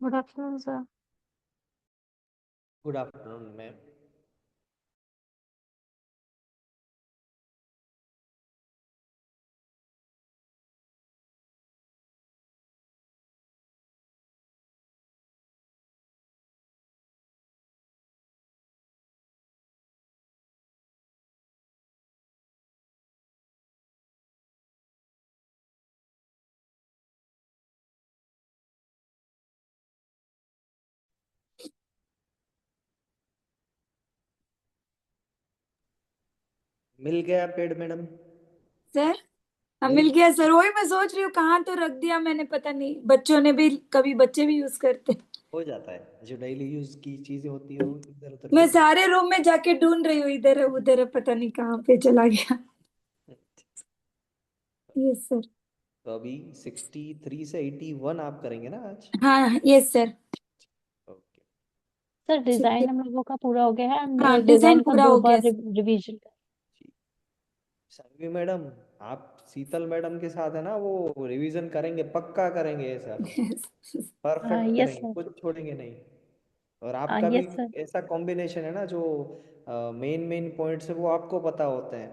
Good afternoon sir. Good afternoon ma'am. मिल गया पेड़ मैडम। सर, अब मिल मिल गया सर। वही मैं सोच रही हूँ कहाँ तो रख दिया मैंने, पता नहीं। बच्चों ने भी, कभी बच्चे भी यूज करते। हो जाता है, जो डेली यूज की चीजें होती है वो इधर उधर मैं गिर जाती सारे रूम में जाके ढूंढ रही हूँ, इधर है उधर है, पता नहीं कहाँ पे चला गया। है। Yes sir. तो अभी 63 से 81 आप करेंगे ना आज? हाँ यस सर। ओके। सर ठीक है। डिजाइन हम लोगों का पूरा हो गया है एंड हाँ, डिजाइन डिजाइन का पूरा दो हो गया बार सर। रिवीजन कर। सानवी मैडम, आप शीतल मैडम के साथ है ना, वो रिवीजन करेंगे, पक्का करेंगे ऐसा। परफेक्ट यस करेंगे, सर। कुछ छोड़ेंगे नहीं। और आपका भी यस सर। ऐसा कॉम्बिनेशन है ना, जो मेन मेन पॉइंट्स है वो आपको पता होते हैं।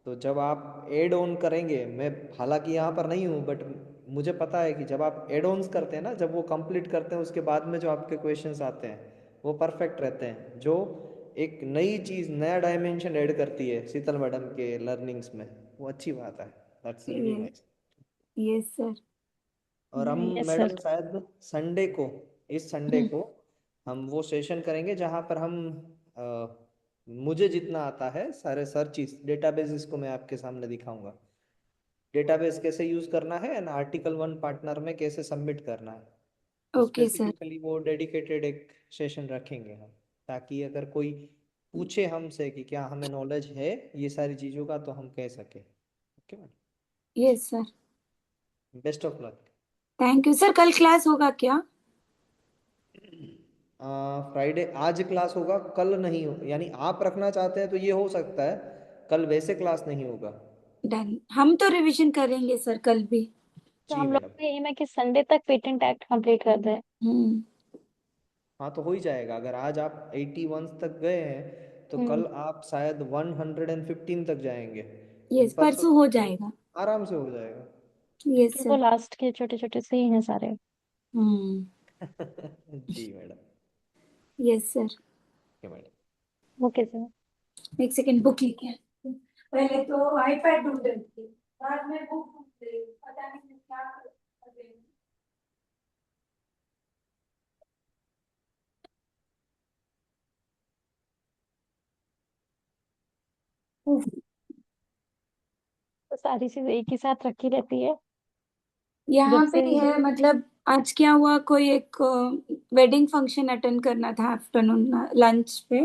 तो जब आप एड ऑन करेंगे, मैं हालांकि यहाँ पर नहीं हूँ बट मुझे पता है कि जब आप एड ऑन्स करते हैं ना, जब वो कंप्लीट करते हैं उसके बाद में जो आपके क्वेश्चंस आते हैं वो परफेक्ट रहते हैं, जो एक नई चीज़, नया डायमेंशन ऐड करती है शीतल मैडम के लर्निंग्स में। वो अच्छी बात है। That's really nice. Yes sir. और हम यस मैडम सर। शायद संडे को, इस संडे को हम वो सेशन करेंगे जहाँ पर हम मुझे जितना आता है सारे सर्च डेटाबेसेस को मैं आपके सामने दिखाऊंगा। डेटाबेस कैसे यूज करना है एंड आर्टिकल वन पार्टनर में कैसे सबमिट करना है, ओके सर। स्पेसिफिकली वो डेडिकेटेड एक सेशन रखेंगे हम, ताकि अगर कोई पूछे हमसे कि क्या हमें नॉलेज है ये सारी चीज़ों का, तो हम कह सके। Okay madam, yes sir. Best of luck. Thank you sir. कल क्लास होगा क्या? फ्राइडे आज क्लास होगा, कल नहीं हो, यानी आप रखना चाहते हैं तो ये हो सकता है, कल वैसे क्लास नहीं होगा। डन। हम तो रिवीजन करेंगे सर कल भी। तो जी हम लोग मैडम। का एम है कि संडे तक पेटेंट एक्ट कंप्लीट कर दें। हम्म। हाँ तो हो ही जाएगा, अगर आज आप 81 तक गए हैं तो हम्म। कल आप शायद 115 तक जाएंगे। यस, परसों परसों तक हो तो जाएगा। आराम से हो जाएगा। यस कि वो सर। लास्ट के छोटे छोटे से ही हैं सारे। हम्म। जी madam. Yes sir. Okay madam. Okay sir. एक सेकेंड, बुक लेके आए। पहले तो आईपैड ढूंढ रही थी, बाद में बुक ढूंढ रही हूँ। पता नहीं मैं क्या कर रही हूँ। उफ, तो सारी चीज एक ही साथ रखी रहती है जब यहाँ पे से। है मतलब। आज क्या हुआ, कोई एक वेडिंग फंक्शन अटेंड करना था आफ्टरनून लंच पे।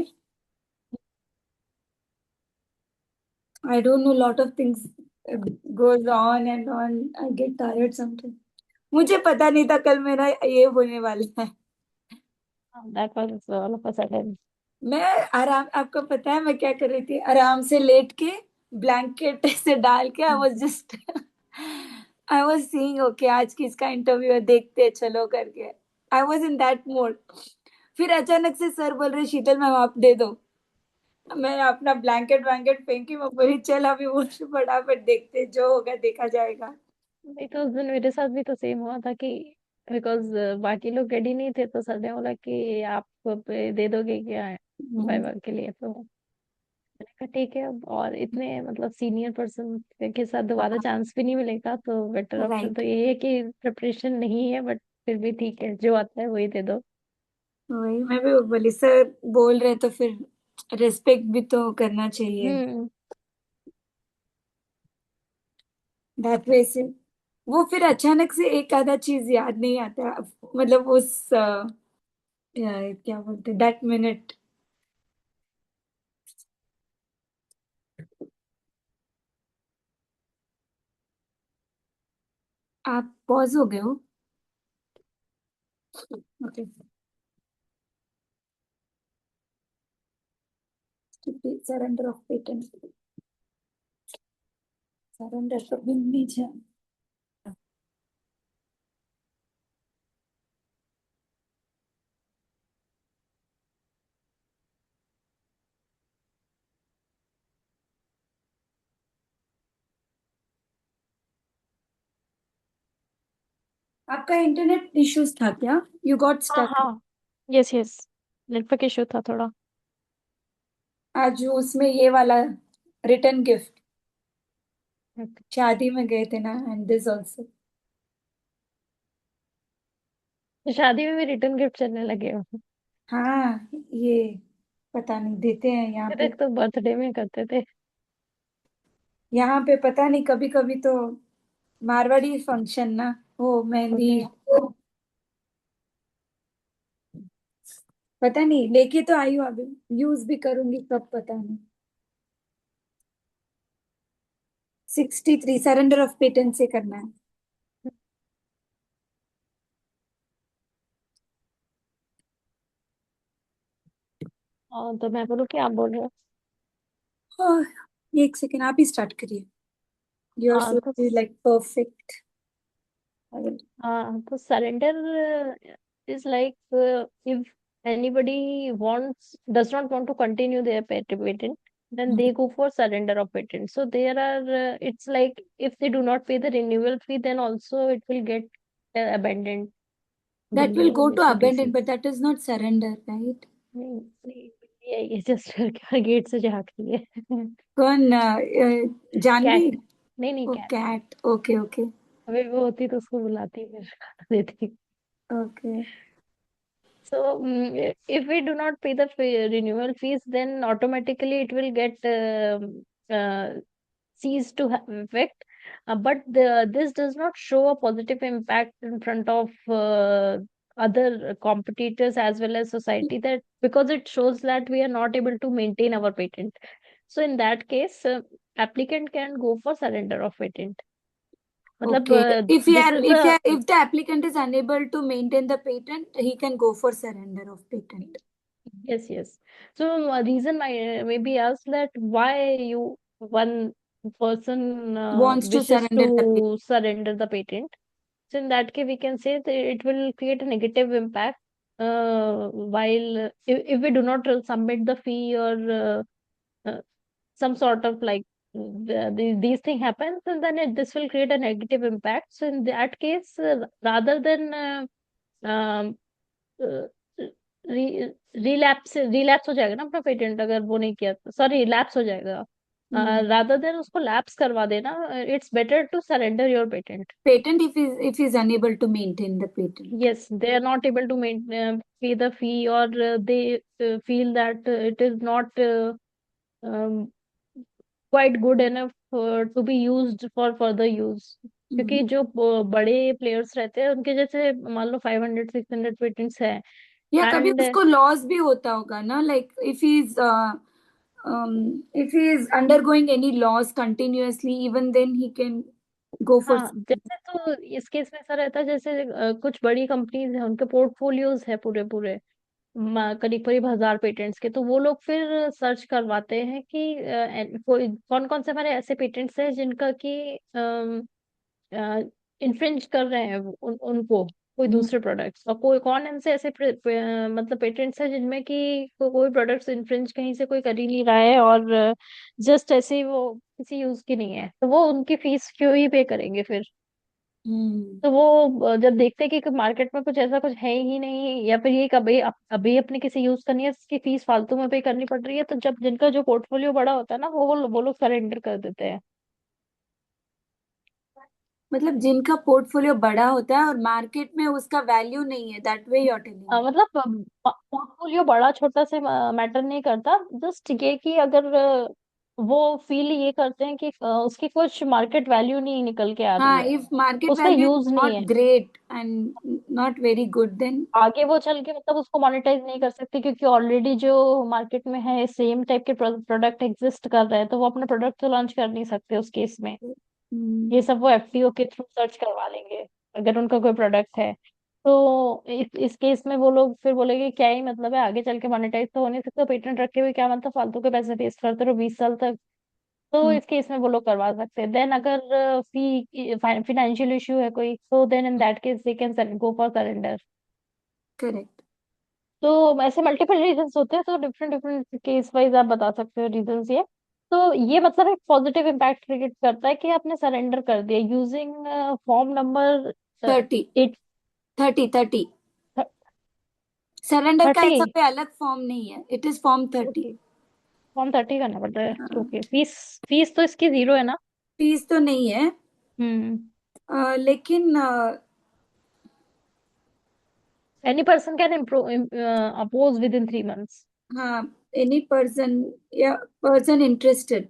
I don't know, lot of things goes on and on. I get tired sometimes. मुझे पता नहीं था कल मेरा ये होने वाला है। That was all of a sudden. मैं आराम, आपको पता है मैं क्या कर रही थी? आराम से लेट के ब्लैंकेट से डाल के I was just I was seeing okay आज किसका इंटरव्यू है, देखते हैं, चलो करके। I was in that mode. फिर अचानक से सर बोल रहे शीतल मैम आप दे दो। मैं अपना ब्लैंकेट वैंकेट फेंकी, मैं बोली चल अभी वो फटाफट देखते हैं, जो होगा देखा जाएगा। नहीं तो उस दिन मेरे साथ भी तो सेम हुआ था कि बिकॉज बाकी लोग रेडी नहीं थे तो सर ने बोला कि आप दे दोगे क्या हम्म। वाइवा के लिए। तो मैंने कहा ठीक है अब, और इतने मतलब सीनियर पर्सन के साथ दोबारा चांस भी नहीं मिलेगा तो बेटर ऑप्शन तो राइट। यही है कि प्रिपरेशन नहीं है बट फिर भी ठीक है जो आता है वही दे दो। वही मैं भी बोली, सर बोल रहे तो फिर रिस्पेक्ट भी तो करना चाहिए। हम्म। दैट वे से वो फिर अचानक से एक आधा चीज याद नहीं आता, मतलब उस क्या बोलते दैट मिनट। आप पॉज हो गए हो? Okay. Surrender of patent. Surrender तो भी नहीं है। आपका इंटरनेट इश्यूज था क्या? यू गॉट हाँ स्टक? हाँ, यस यस, नेटवर्क इशू था थोड़ा। आज उसमें ये वाला रिटर्न गिफ्ट, Okay. शादी में गए थे ना, एंड दिस ऑल्सो। तो शादी में भी रिटर्न गिफ्ट चलने लगे हो? हाँ, ये पता नहीं देते हैं यहाँ मेरे पे। तो बर्थडे में करते थे। यहाँ पे पता नहीं, कभी कभी तो मारवाड़ी फंक्शन ना, वो मेहंदी, ओके। पता नहीं लेके तो आई हूँ अभी, यूज भी करूंगी कब पता नहीं। 63 सरेंडर ऑफ पेटेंट से करना है। और तो मैं बोलूँ कि आप बोल रहे हो? ओह, एक सेकेंड, आप ही स्टार्ट करिए। योर हाँ सो तो लाइक परफेक्ट। हाँ तो surrender is like if anybody wants does not want to continue their patent, then they go for surrender of patent. So there are it's like if they do not pay the renewal fee, then also it will get abandoned. That will go to Basically abandon, say but that is not surrender, right? नहीं नहीं, ये just get से झाँक रही है। कौन Janvi? Cat, नहीं नहीं ओ कैट। Cat, okay okay. अभी वो होती तो उसको बुलाती फिर खाना देती। Okay. So, if we do not pay the renewal fees, then automatically it will get cease to have effect. But this does not show a positive impact in front of other competitors as well as society, that because it shows that we are not able to maintain our patent. So in that case, applicant can go for surrender of patent. मतलब Okay. If you this are, is if you a are, if the applicant is unable to maintain the patent, he can go for surrender of patent. yes, yes. So reason maybe asked that why you one person Wants to wishes surrender the patent. to surrender the patent. So in that case, we can say that it will create a negative impact. While if we do not submit the fee or some sort of like these thing happens, and then this will create a negative impact. So in that case, rather than um, relapse हो जाएगा ना अपना patent, अगर वो नहीं किया तो sorry lapse हो जाएगा। Hmm. रादर देन उसको लैप्स करवा देना, it's better to surrender your patent. Patent if he is unable to maintain the patent. Yes, they are not able to pay the fee, or they feel that it is not um, quite good enough to be used for further use। Hmm. क्योंकि जो बड़े players रहते हैं उनके जैसे मान लो 500 600 patents हैं। या कभी एंड उसको लॉस भी होता होगा ना, like if he is undergoing any loss continuously, even then he can go for. हाँ, जैसे तो इस केस में ऐसा रहता है जैसे कुछ बड़ी कंपनीज हैं, उनके पोर्टफोलियोज है पूरे पूरे करीब करीब 1000 पेटेंट्स के, तो वो लोग फिर सर्च करवाते हैं कि कोई कौन कौन से हमारे ऐसे पेटेंट्स हैं जिनका कि इन्फ्रिंज कर रहे हैं उनको कोई हम्म, दूसरे प्रोडक्ट्स, और कोई कौन इनसे ऐसे मतलब पेटेंट्स है जिनमें कि कोई प्रोडक्ट्स इन्फ्रिंज कहीं से कोई कर ही नहीं रहा है, और जस्ट ऐसे ही वो किसी यूज की नहीं है, तो वो उनकी फीस क्यों ही पे करेंगे फिर। हम्म, तो वो जब देखते हैं कि मार्केट में कुछ ऐसा कुछ है ही नहीं, या फिर ये कभी अभी अपने किसी यूज करनी है, इसकी फीस फालतू में पे करनी पड़ रही है, तो जब जिनका जो पोर्टफोलियो बड़ा होता है ना, वो लोग सरेंडर कर देते हैं। मतलब जिनका पोर्टफोलियो बड़ा होता है और मार्केट में उसका वैल्यू नहीं है, that way you are telling. मतलब पोर्टफोलियो बड़ा छोटा से मैटर नहीं करता, जस्ट ये कि अगर वो फील ये करते हैं कि उसकी कुछ मार्केट वैल्यू नहीं निकल के आ रही हाँ, है, इफ मार्केट उसका वैल्यू इज यूज नहीं नॉट है, great and not very good, then आगे वो चल के मतलब उसको मोनेटाइज नहीं कर सकते, क्योंकि ऑलरेडी जो मार्केट में है सेम टाइप के प्रोडक्ट एग्जिस्ट कर रहे हैं, तो वो अपना प्रोडक्ट तो लॉन्च कर नहीं सकते उस केस में। ये सब वो एफटीओ के थ्रू सर्च करवा लेंगे अगर उनका कोई प्रोडक्ट है। तो इस केस में वो लोग फिर बोलेंगे क्या ही मतलब है, आगे चल के मोनेटाइज तो हो नहीं सकता, पेटेंट रखे हुए क्या मतलब, फालतू के पैसे वेस्ट करते रहो 20 साल तक। तो इस केस में वो लोग करवा सकते हैं। देन अगर फी फाइनेंशियल इशू है कोई, तो then in that case they can go for surrender. Correct. तो ऐसे मल्टीपल रीजंस होते हैं, तो डिफरेंट डिफरेंट केस वाइज आप बता सकते हो रीजंस ये। तो ये मतलब एक पॉजिटिव इम्पैक्ट क्रिएट करता है कि आपने सरेंडर कर दिया using form number 30, at 30 surrender का 30। ऐसा कोई अलग फॉर्म नहीं है, it is form 30। Okay, form 30 करना पड़ता है। ओके, फीस फीस तो इसकी 0 है ना? फीस तो नहीं है, हम्म। लेकिन any person can oppose within 3 months। हाँ, एनी पर्सन या person interested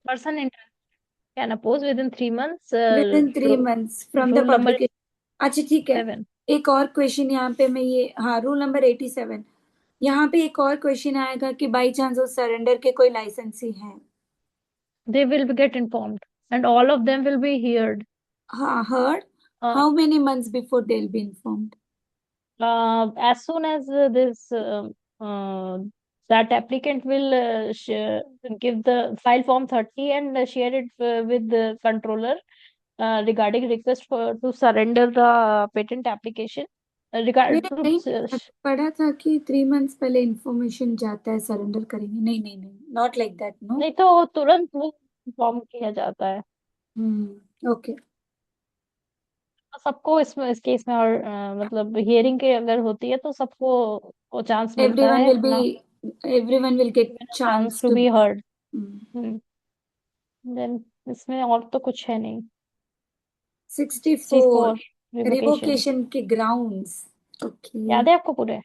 person can oppose within 3 months। Within 3 months from the rule number publication. अच्छा ठीक है, 7। एक और क्वेश्चन यहाँ पे मैं ये, हाँ रूल नंबर 87, यहाँ पे एक और क्वेश्चन आएगा कि बाई चांस उस सरेंडर के कोई लाइसेंसी है। They will be get informed and all of them will be heard। हाँ, heard. uh, How many months before they'll be informed? as soon as this uh, that applicant will give the file form 30 and share it with the controller regarding request for to surrender the patent application regard मैंने to कहीं पढ़ा था कि 3 months पहले information जाता है, surrender करेंगे, नहीं नहीं नहीं, नॉट लाइक दैट, नो। नहीं तो तुरंत वो फॉर्म किया जाता है। ओके। तो सबको इसमें इस केस में और मतलब हियरिंग के अगर होती है तो सबको वो चांस मिलता एवरीवन है विल बी, अपना everyone will get chance chance to to. Be heard. Then इसमें और तो कुछ है नहीं। 64, 64 रिवोकेशन। रिवोकेशन के ग्राउंड्स। ओके। याद है आपको पूरे?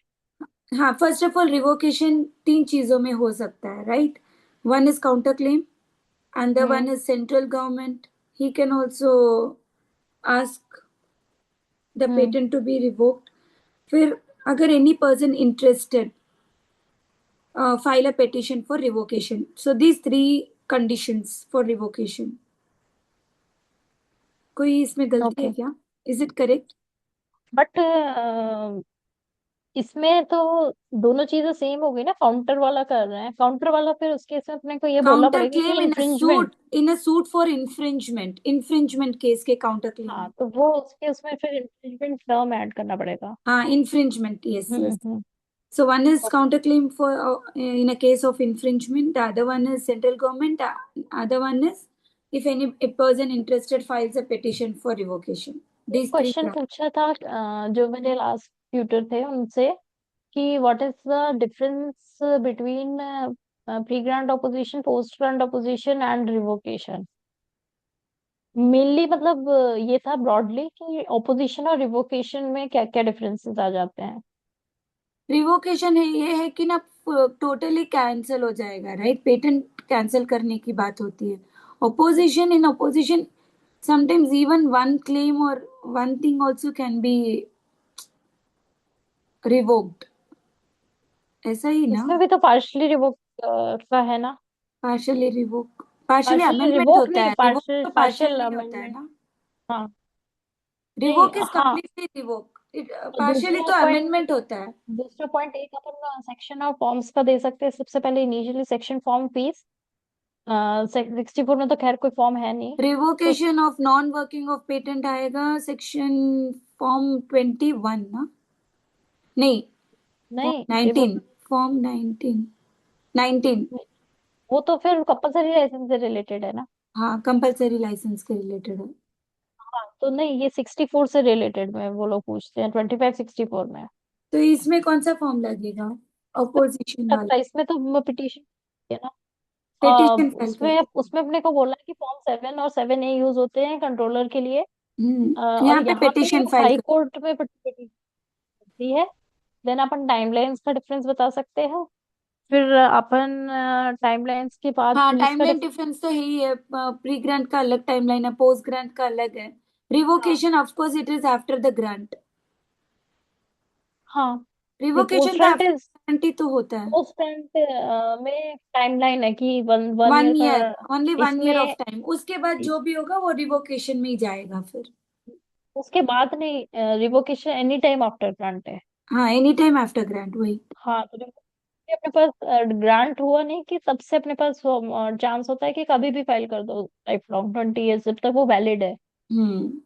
हाँ, फर्स्ट ऑफ ऑल रिवोकेशन तीन चीजों में हो सकता है, right? One is counter claim, and the one hmm. is central government. He can also ask the hmm. patent to be revoked. फिर अगर any person interested file a petition for revocation. So these three conditions for revocation. कोई इसमें गलती है okay, क्या? Is it correct? But इसमें तो दोनों चीजें सेम हो गई ना। काउंटर वाला कर रहे हैं, काउंटर वाला फिर उसके इसमें अपने को ये बोलना Counter पड़ेगा कि claim infringement. in a suit for infringement, infringement case के counter claim हाँ, है। तो वो उसके उसमें फिर इन्फ्रिंजमेंट टर्म ऐड करना पड़ेगा। हाँ, infringement, yes yes. Hmm. So one is counterclaim for in a case of infringement. The other one is central government. The other one is if any a person interested files a petition for revocation. एक These three question grounds. पूछा था जो मेरे last tutor थे उनसे कि what is the difference between pre grant opposition, post grant opposition and revocation. Mainly मतलब ये था ब्रॉडली कि ऑपोजिशन और रिवोकेशन में क्या क्या डिफरेंसेस आ जाते हैं। रिवोकेशन है ये है कि ना टोटली कैंसिल हो जाएगा, राइट? पेटेंट कैंसिल करने की बात होती है। Opposition, in opposition sometimes even one claim or one thing also can be revoked, ऐसा ही ना? इसमें भी तो पार्शली रिवोक का है ना। Partially revoke, partially partial amendment revoke होता नहीं, है, रिवोक पार्शियल तो पार्शियल पार्शियली होता है अमेंडमेंट। ना? हाँ। नहीं, रिवोक इज हाँ। कम्प्लीटली रिवोक, और पार्शियली तो अमेंडमेंट होता है। दूसरा पॉइंट एक अपन सेक्शन ऑफ फॉर्म्स का दे सकते हैं। सबसे पहले इनिशियली सेक्शन फॉर्म फीस। 64 में तो खैर कोई फॉर्म है नहीं। तो revocation of non working of patent आएगा सेक्शन फॉर्म 21 ना? नहीं, फॉर्म नहीं, 19, फॉर्म 19, 19। वो तो फिर कंपलसरी लाइसेंस से रिलेटेड है ना। हाँ, कंपलसरी लाइसेंस के रिलेटेड है। हाँ, तो नहीं, ये 64 से रिलेटेड में वो लोग पूछते हैं, 25 64 में। तो इसमें कौन सा फॉर्म लगेगा? ऑपोजिशन वाला लगता है इसमें तो पिटीशन है ना। पिटिशन फाइल उसमें करते उसमें अपने को बोला कि फॉर्म 7 और 7A यूज होते हैं कंट्रोलर के लिए। हैं। और यहाँ पे यहाँ पे ये पिटिशन फाइल हाई कर। कोर्ट में पिटीशन होती है। देन अपन टाइमलाइंस का डिफरेंस बता सकते हैं। फिर अपन टाइमलाइंस के बाद हाँ, फीस का टाइमलाइन डिफरेंस तो है ही है, प्री ग्रांट का अलग टाइमलाइन है, पोस्ट ग्रांट का अलग है। Revocation of course it is after the grant. हाँ, ये रिवोकेशन पोस्ट तो ग्रांट आफ्टर इज गारंटी तो होता है। पोस्ट ग्रांट में टाइमलाइन है कि वन वन वन ईयर का। ईयर, ओनली 1 ईयर ऑफ इसमें टाइम, उसके बाद जो भी होगा वो रिवोकेशन में ही जाएगा फिर। उसके बाद नहीं, revocation any time after grant है। हाँ, एनी टाइम आफ्टर ग्रांट, वही। हाँ, तो अपने पास ग्रांट हुआ नहीं कि तब से अपने पास चांस होता है कि कभी भी फाइल कर दो लाइफ लॉन्ग 20 years जब तक वो वैलिड है। हम्म।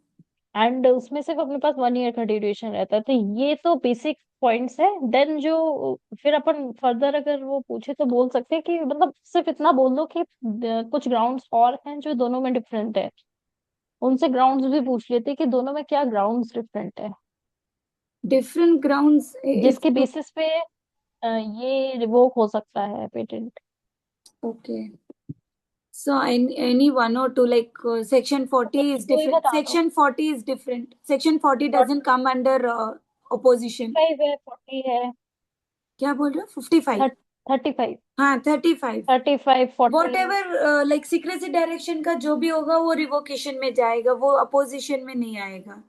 एंड उसमें सिर्फ अपने पास 1 ईयर का ड्यूरेशन रहता है। तो ये तो बेसिक पॉइंट्स है। देन जो फिर अपन फर्दर अगर वो पूछे तो बोल सकते हैं कि मतलब सिर्फ इतना बोल दो कि कुछ ग्राउंड्स और हैं जो दोनों में डिफरेंट है। उनसे ग्राउंड्स भी पूछ लेते कि दोनों में क्या ग्राउंड्स डिफरेंट है, डिफरेंट ग्राउंड्स इफ जिसके बेसिस पे ये रिवोक हो सकता है patent. Okay. So any one or two, like section 40 is कोई different. बता दो। Section 40 is different. Section 40 forty doesn't come under opposition. Five है, 40 है, क्या बोल रहे हो? 55? 35, हाँ 35। 35, 40। Whatever like secrecy direction का जो भी होगा वो रिवोकेशन में जाएगा, वो अपोजिशन में नहीं आएगा.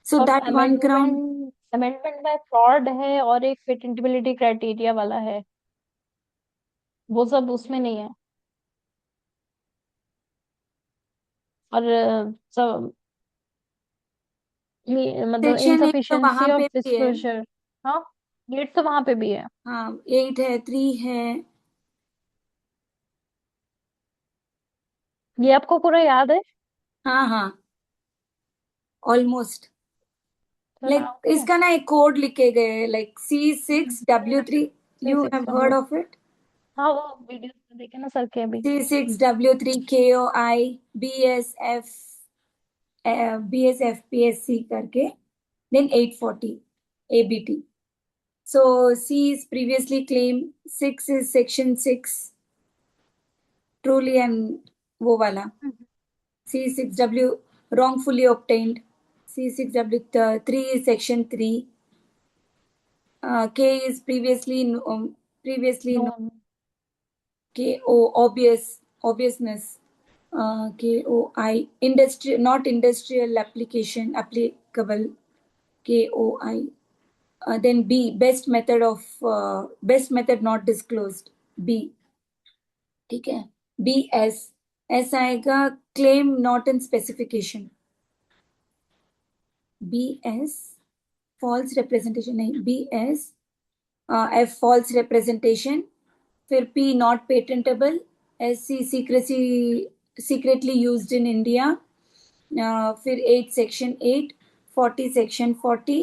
So और that one ground. Amendment by fraud है, और एक पेटेंटेबिलिटी क्राइटेरिया वाला है, वो सब उसमें नहीं है। और सब मतलब सेक्शन 8 तो इनसफिशिएंसी वहां ऑफ पे भी है. डिस्क्लोजर। हाँ, गेट तो वहां पे भी है। हाँ 8 है, 3 है. ये आपको पूरा याद है? हाँ हाँ ऑलमोस्ट. चलो लाइक ओके। इसका ना एक कोड लिखे गए, like C6W3. C you six have heard W of it? हाँ, वो वीडियो देखे ना सर के अभी। C6W3 KOI BSF BSFPSC करके, then 840 ABT. So C is previously claimed, 6 is section 6 truly and वो वाला. C6W wrongfully obtained. C6W3 is section 3. K is previously no. No. KO obviousness. KOI industry not industrial application applicable. KOI. Then B best method not disclosed. B. ठीक है. BS. S आएगा claim not in specification. BS false representation नहीं. BS F false representation. फिर P not patentable. SC secretly used in India. फिर 8 section 8, 40 section 40.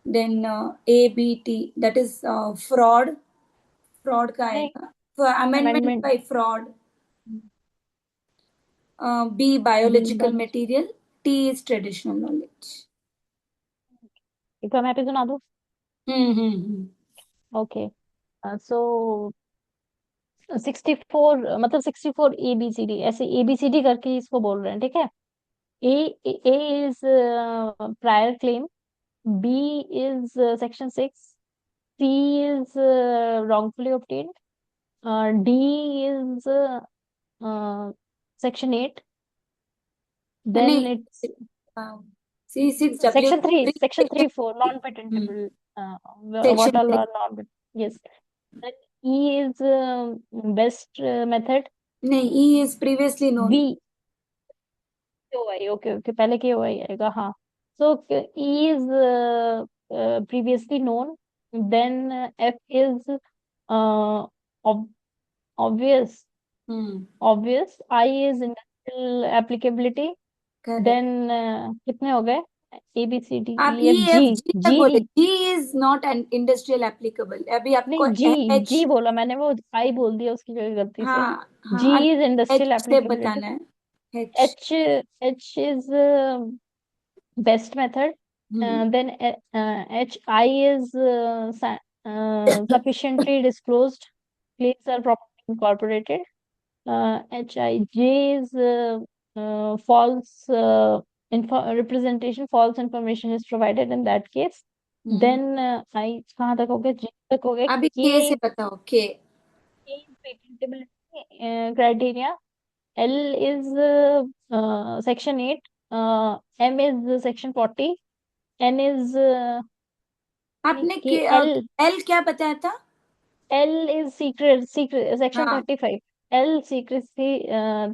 Then ABT, that is fraud का नहीं, आएगा. For amendment amendment. by fraud. B biological biology. material. T is traditional knowledge. एक बार मैं पे सुना दूँ। हम्म. ओके, सो 64, मतलब 64 ABCD, ऐसे ABCD करके इसको बोल रहे हैं, ठीक है। A A is prior claim, B is section 6, C is wrongfully obtained, D is section 8, नहीं. Then it's C6W section 3 4 non hmm, patentable, what section all 3. Are non. Yes, then E is best method, नहीं, E is previously be known. KOI, okay okay, पहले KOI आएगा, हाँ। So E is previously known, then F is obvious, hmm. I is industrial applicability, correct. then कितने हो गए? A B C D आप E E F F G, G तक G बोले. नहीं, G is not an industrial applicable. अभी नहीं, आपको G H. G बोला मैंने, वो I बोल दिया उसकी जगह गलती से। हाँ G हाँ is H industrial से applicability, बताना है. H. H is best method, hmm. then HI is sufficiently disclosed, claims are properly incorporated, HIJ is false representation, false information is provided in that case, hmm. then I कहाँ तक हो गया, J तक हो गया, अभी K K से बताओ. K. is patentability criteria, L is section 8, M is section 40, N is आपने K, L L क्या बताया था? L is secret section हाँ. 35, L secrecy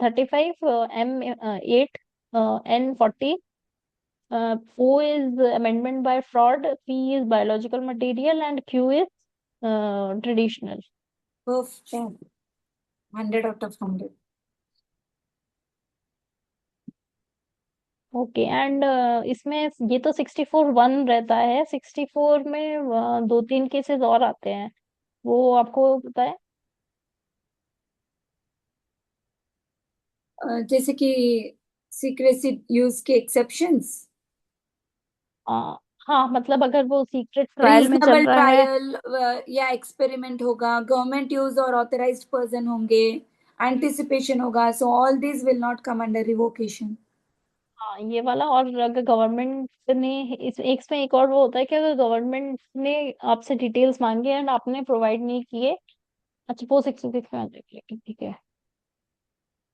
35, M 8, N 40, O is amendment by fraud, P is biological material, and Q is traditional. Perfect. 100 out of 100. Okay, and इसमें ये तो 64(1) रहता है, 64 में दो तीन केसेस और आते हैं, वो आपको पता है? जैसे कि सीक्रेसी यूज के एक्सेप्शंस। आ, हाँ मतलब अगर वो सीक्रेट ट्रायल में चल रीजनेबल रहा है। ट्रायल या एक्सपेरिमेंट होगा, गवर्नमेंट यूज और ऑथराइज्ड पर्सन होंगे, एंटिसिपेशन होगा, so all this will not come under revocation. हाँ ये वाला। और अगर गवर्नमेंट ने इस एक इसमें एक और वो होता है कि अगर गवर्नमेंट ने आपसे डिटेल्स मांगे एंड आपने प्रोवाइड नहीं किए। अच्छा वो 66 में आ जाएगी, लेकिन ठीक है।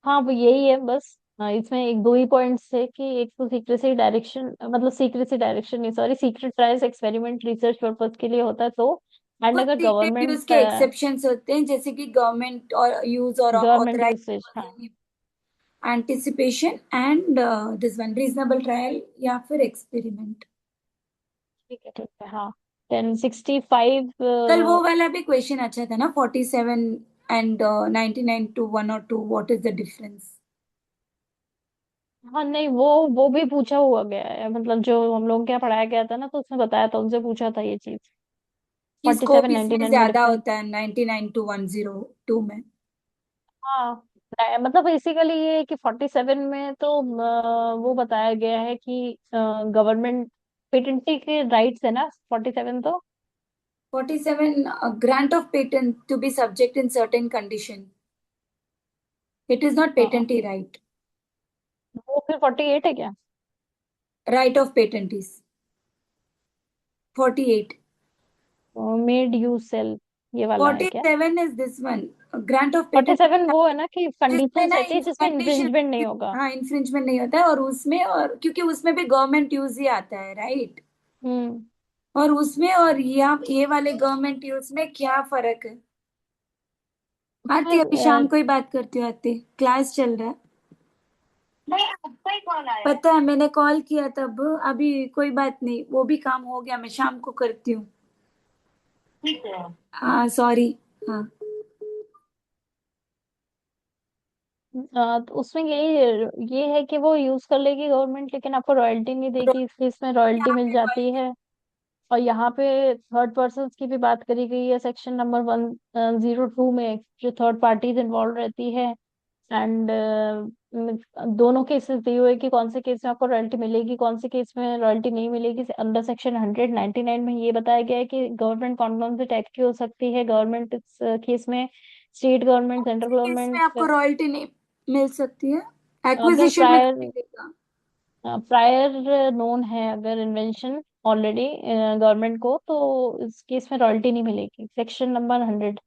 हाँ वो यही है बस। इसमें एक दो ही पॉइंट्स है कि एक तो सीक्रेसी डायरेक्शन, मतलब सीक्रेसी डायरेक्शन नहीं, sorry, secret trials experiment research purpose के लिए होता है तो। एंड कुछ अगर सीक्रेट यूज गवर्नमेंट के एक्सेप्शंस होते हैं, जैसे कि गवर्नमेंट और यूज और गवर्नमेंट ऑथराइज्ड यूसेज, हाँ। Person, anticipation and this one reasonable trial या फिर एक्सपेरिमेंट। ठीक है हाँ। 1065। कल वो वाला भी क्वेश्चन अच्छा था ना, 47 एंड 99 टू 1 और 2, व्हाट इज द डिफरेंस। हाँ नहीं वो भी पूछा हुआ गया है, मतलब जो हम लोग क्या पढ़ाया गया था ना तो उसमें बताया था, उनसे पूछा था ये चीज। कि फोर्टी स्कोप सेवन नाइनटी इसमें नाइन में ज्यादा डिफरेंस। होता है 99 टू 102 में। हाँ मतलब बेसिकली ये है कि 47 में तो वो बताया गया है कि गवर्नमेंट पेटेंटी के राइट्स है ना 47 तो। 47 grant of patent to be subject in certain condition. It is not हाँ patentee right. वो फिर 48 है क्या? Right of patent is 48. Made you sell, ये वाला है क्या? 47 is this one. Grant of forty patent seven वो है ना कि जिसमें कंडीशंस ना रहती है जिसमें कंडीशन, इन्फ्रिंजमेंट नहीं होगा। हाँ इन्फ्रिंजमेंट नहीं होता है, और उसमें, और क्योंकि उसमें भी गवर्नमेंट यूज ही आता है, राइट। हम्म। और उसमें और ये वाले गवर्नमेंट यूज में क्या फर्क है। आती, फिर अभी शाम को ही बात करती हूँ आती, क्लास चल रहा है। नहीं, आपका ही कॉल आया, पता है मैंने कॉल किया तब, अभी कोई बात नहीं, वो भी काम हो गया, मैं शाम को करती हूँ। ठीक है। हाँ सॉरी। हाँ। तो उसमें ये है कि वो यूज कर लेगी गवर्नमेंट, लेकिन आपको रॉयल्टी नहीं देगी, इसलिए इसमें रॉयल्टी यहाँ मिल पे जाती है। और यहाँ पे थर्ड पर्सन की भी बात करी गई है सेक्शन नंबर 102 में, जो थर्ड पार्टीज इन्वॉल्व रहती है। एंड दोनों केसेस दिए हुए कि कौन से केस में आपको रॉयल्टी मिलेगी, कौन से केस में रॉयल्टी नहीं मिलेगी। अंडर सेक्शन 199 में ये बताया गया है कि गवर्नमेंट कौन कौन से टाइप की हो सकती है गवर्नमेंट इस केस में। स्टेट गवर्नमेंट, सेंट्रल इसमें गवर्नमेंट। आपको रॉयल्टी नहीं मिल सकती है, अगर एक्विजिशन में प्रायर मिलेगा। प्रायर नोन है अगर इन्वेंशन ऑलरेडी गवर्नमेंट को, तो इस केस में रॉयल्टी नहीं मिलेगी, सेक्शन नंबर 100।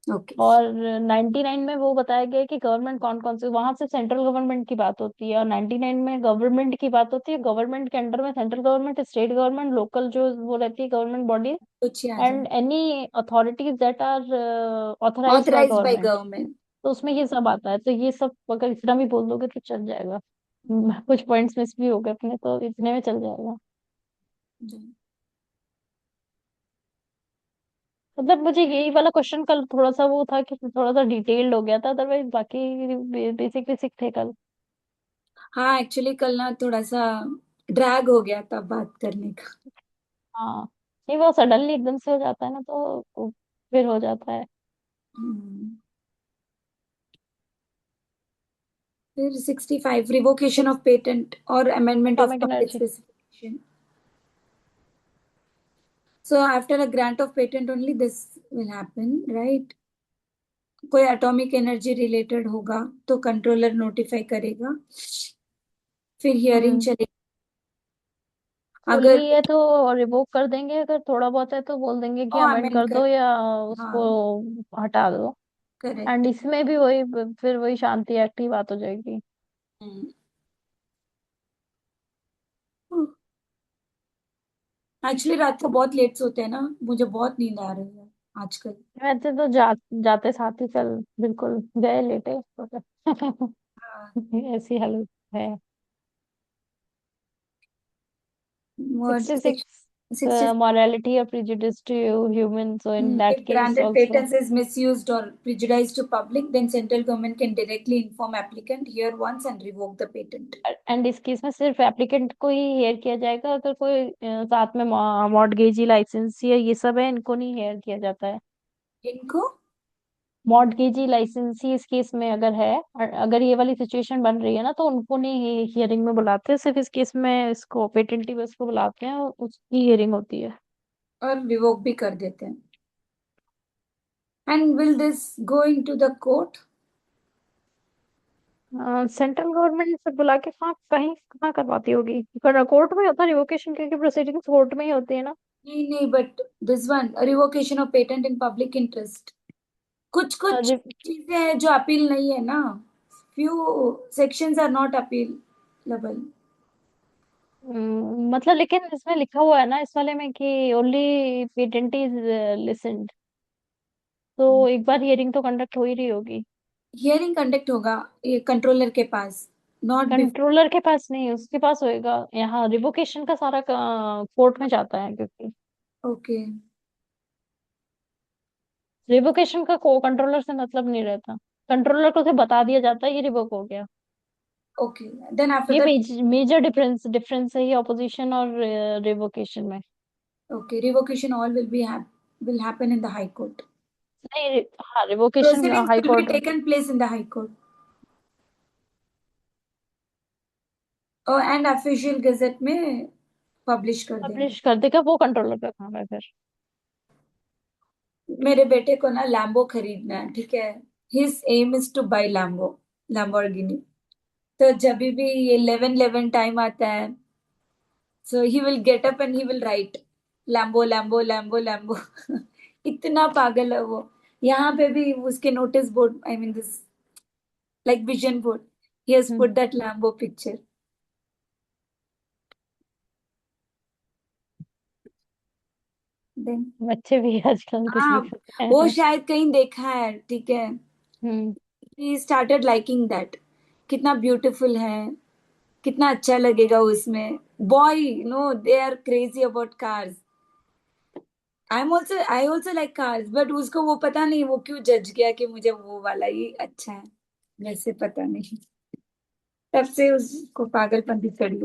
ओके। और 99 में वो बताया गया है कि गवर्नमेंट कौन कौन से, वहां से सेंट्रल गवर्नमेंट की बात होती है, और 99 में गवर्नमेंट की बात होती है। गवर्नमेंट के अंडर में central government, state government, local जो वो रहती है गवर्नमेंट बॉडी, कुछ ही आ जाए। And any authorities that are authorised by authorised by government. Government. तो उसमें ये सब आता है, तो ये सब अगर इतना भी बोल दोगे तो चल जाएगा। कुछ पॉइंट्स मिस भी हो गए अपने, तो इतने में चल जाएगा। मतलब मुझे यही वाला क्वेश्चन कल थोड़ा सा वो था कि थोड़ा सा डिटेल्ड हो गया था, अदरवाइज बाकी बेसिक बेसिक थे कल। हाँ एक्चुअली कल ना थोड़ा सा ड्रैग हो गया था बात करने का। हाँ नहीं वो सडनली एकदम से हो जाता है ना तो फिर हो जाता है। हम्म, फिर 65 रिवोकेशन ऑफ पेटेंट और amendment of atomic public energy. Specification. So after a grant of patent only this will happen, right? कोई एटॉमिक एनर्जी रिलेटेड होगा तो कंट्रोलर नोटिफाई करेगा, फिर हियरिंग हम्म। चलेगी। अगर फुल्ली है तो रिवोक कर देंगे, अगर थोड़ा बहुत है तो बोल देंगे कि अमेंड अमेंड कर कर, दो या उसको हाँ हटा दो। And correct. इसमें भी वही, फिर वही शांति एक्ट की बात हो जाएगी। एक्चुअली रात को बहुत लेट सोते हैं ना, मुझे बहुत नींद आ रही है आजकल। वैसे तो जाते साथ ही कल बिल्कुल गए लेटे हाँ। ऐसी हालत है। What 66 60, morality or prejudice to human, so in that if case granted also. patents is misused or prejudiced to public, then central government can directly inform applicant here once and revoke the patent. And इस case में सिर्फ applicant को ही hair किया जाएगा, अगर कोई साथ में मॉर्टगेजी लाइसेंस या ये सब है इनको नहीं हेयर किया जाता है। इनको मॉर्टगेजी लाइसेंस ही इस केस में अगर है, और अगर ये वाली सिचुएशन बन रही है ना, तो उनको नहीं हियरिंग में बुलाते हैं, सिर्फ इस केस में इसको पेटेंटी बस को बुलाते हैं और उसकी हियरिंग होती है। और रिवोक भी कर देते हैं। And will this going to the court? Central government फिर बुला के कहाँ कहीं कहाँ करवाती होगी, कोर्ट में होता है रिवोकेशन, क्योंकि प्रोसीडिंग्स कोर्ट में ही होती है ना। नहीं नहीं, but this one revocation of patent in public interest, कुछ कुछ रि- चीजें हैं जो अपील नहीं है ना। Few sections are not appealable. मतलब लेकिन इसमें लिखा हुआ है ना इस वाले में कि ओनली पेटेंट इज लिसन्ड, तो एक बार हियरिंग तो कंडक्ट हो ही रही होगी। हियरिंग कंडक्ट होगा ये कंट्रोलर के पास, नॉट बिफोर। कंट्रोलर के पास नहीं, उसके पास होएगा। यहाँ रिवोकेशन का सारा कोर्ट में जाता है, क्योंकि ओके रिवोकेशन का को कंट्रोलर से मतलब नहीं रहता। कंट्रोलर को सिर्फ बता दिया जाता है ये रिवोक हो गया। ओके, देन आफ्टर ये दैट। मेजर डिफरेंस है ये ऑपोजिशन और रिवोकेशन में। Okay, revocation all will happen in the high court. नहीं, हाँ revocation proceedings high will be court में taken place in the high court और एंड ऑफिशियल गजट में पब्लिश कर देंगे। पब्लिश कर देगा, वो कंट्रोलर का काम है फिर। मेरे बेटे को ना लैम्बो खरीदना है, ठीक है। His aim is to buy Lambo, Lamborghini. तो जब भी ये 11 टाइम आता है, so he will get up and he will write Lambo Lambo Lambo Lambo. इतना पागल है वो। यहाँ पे भी उसके notice board, I mean this like vision board, he has hmm, put that Lambo picture. Then बच्चे भी आजकल कुछ हाँ, भी करते वो हैं। शायद कहीं देखा है, ठीक है। हम्म। he started liking that, कितना ब्यूटीफुल है, कितना अच्छा लगेगा उसमें। Boy, no they are crazy about cars. I also like cars, but उसको वो पता नहीं वो क्यों जज गया कि मुझे वो वाला ही अच्छा है। वैसे पता नहीं, तब से उसको पागलपंती चढ़ी।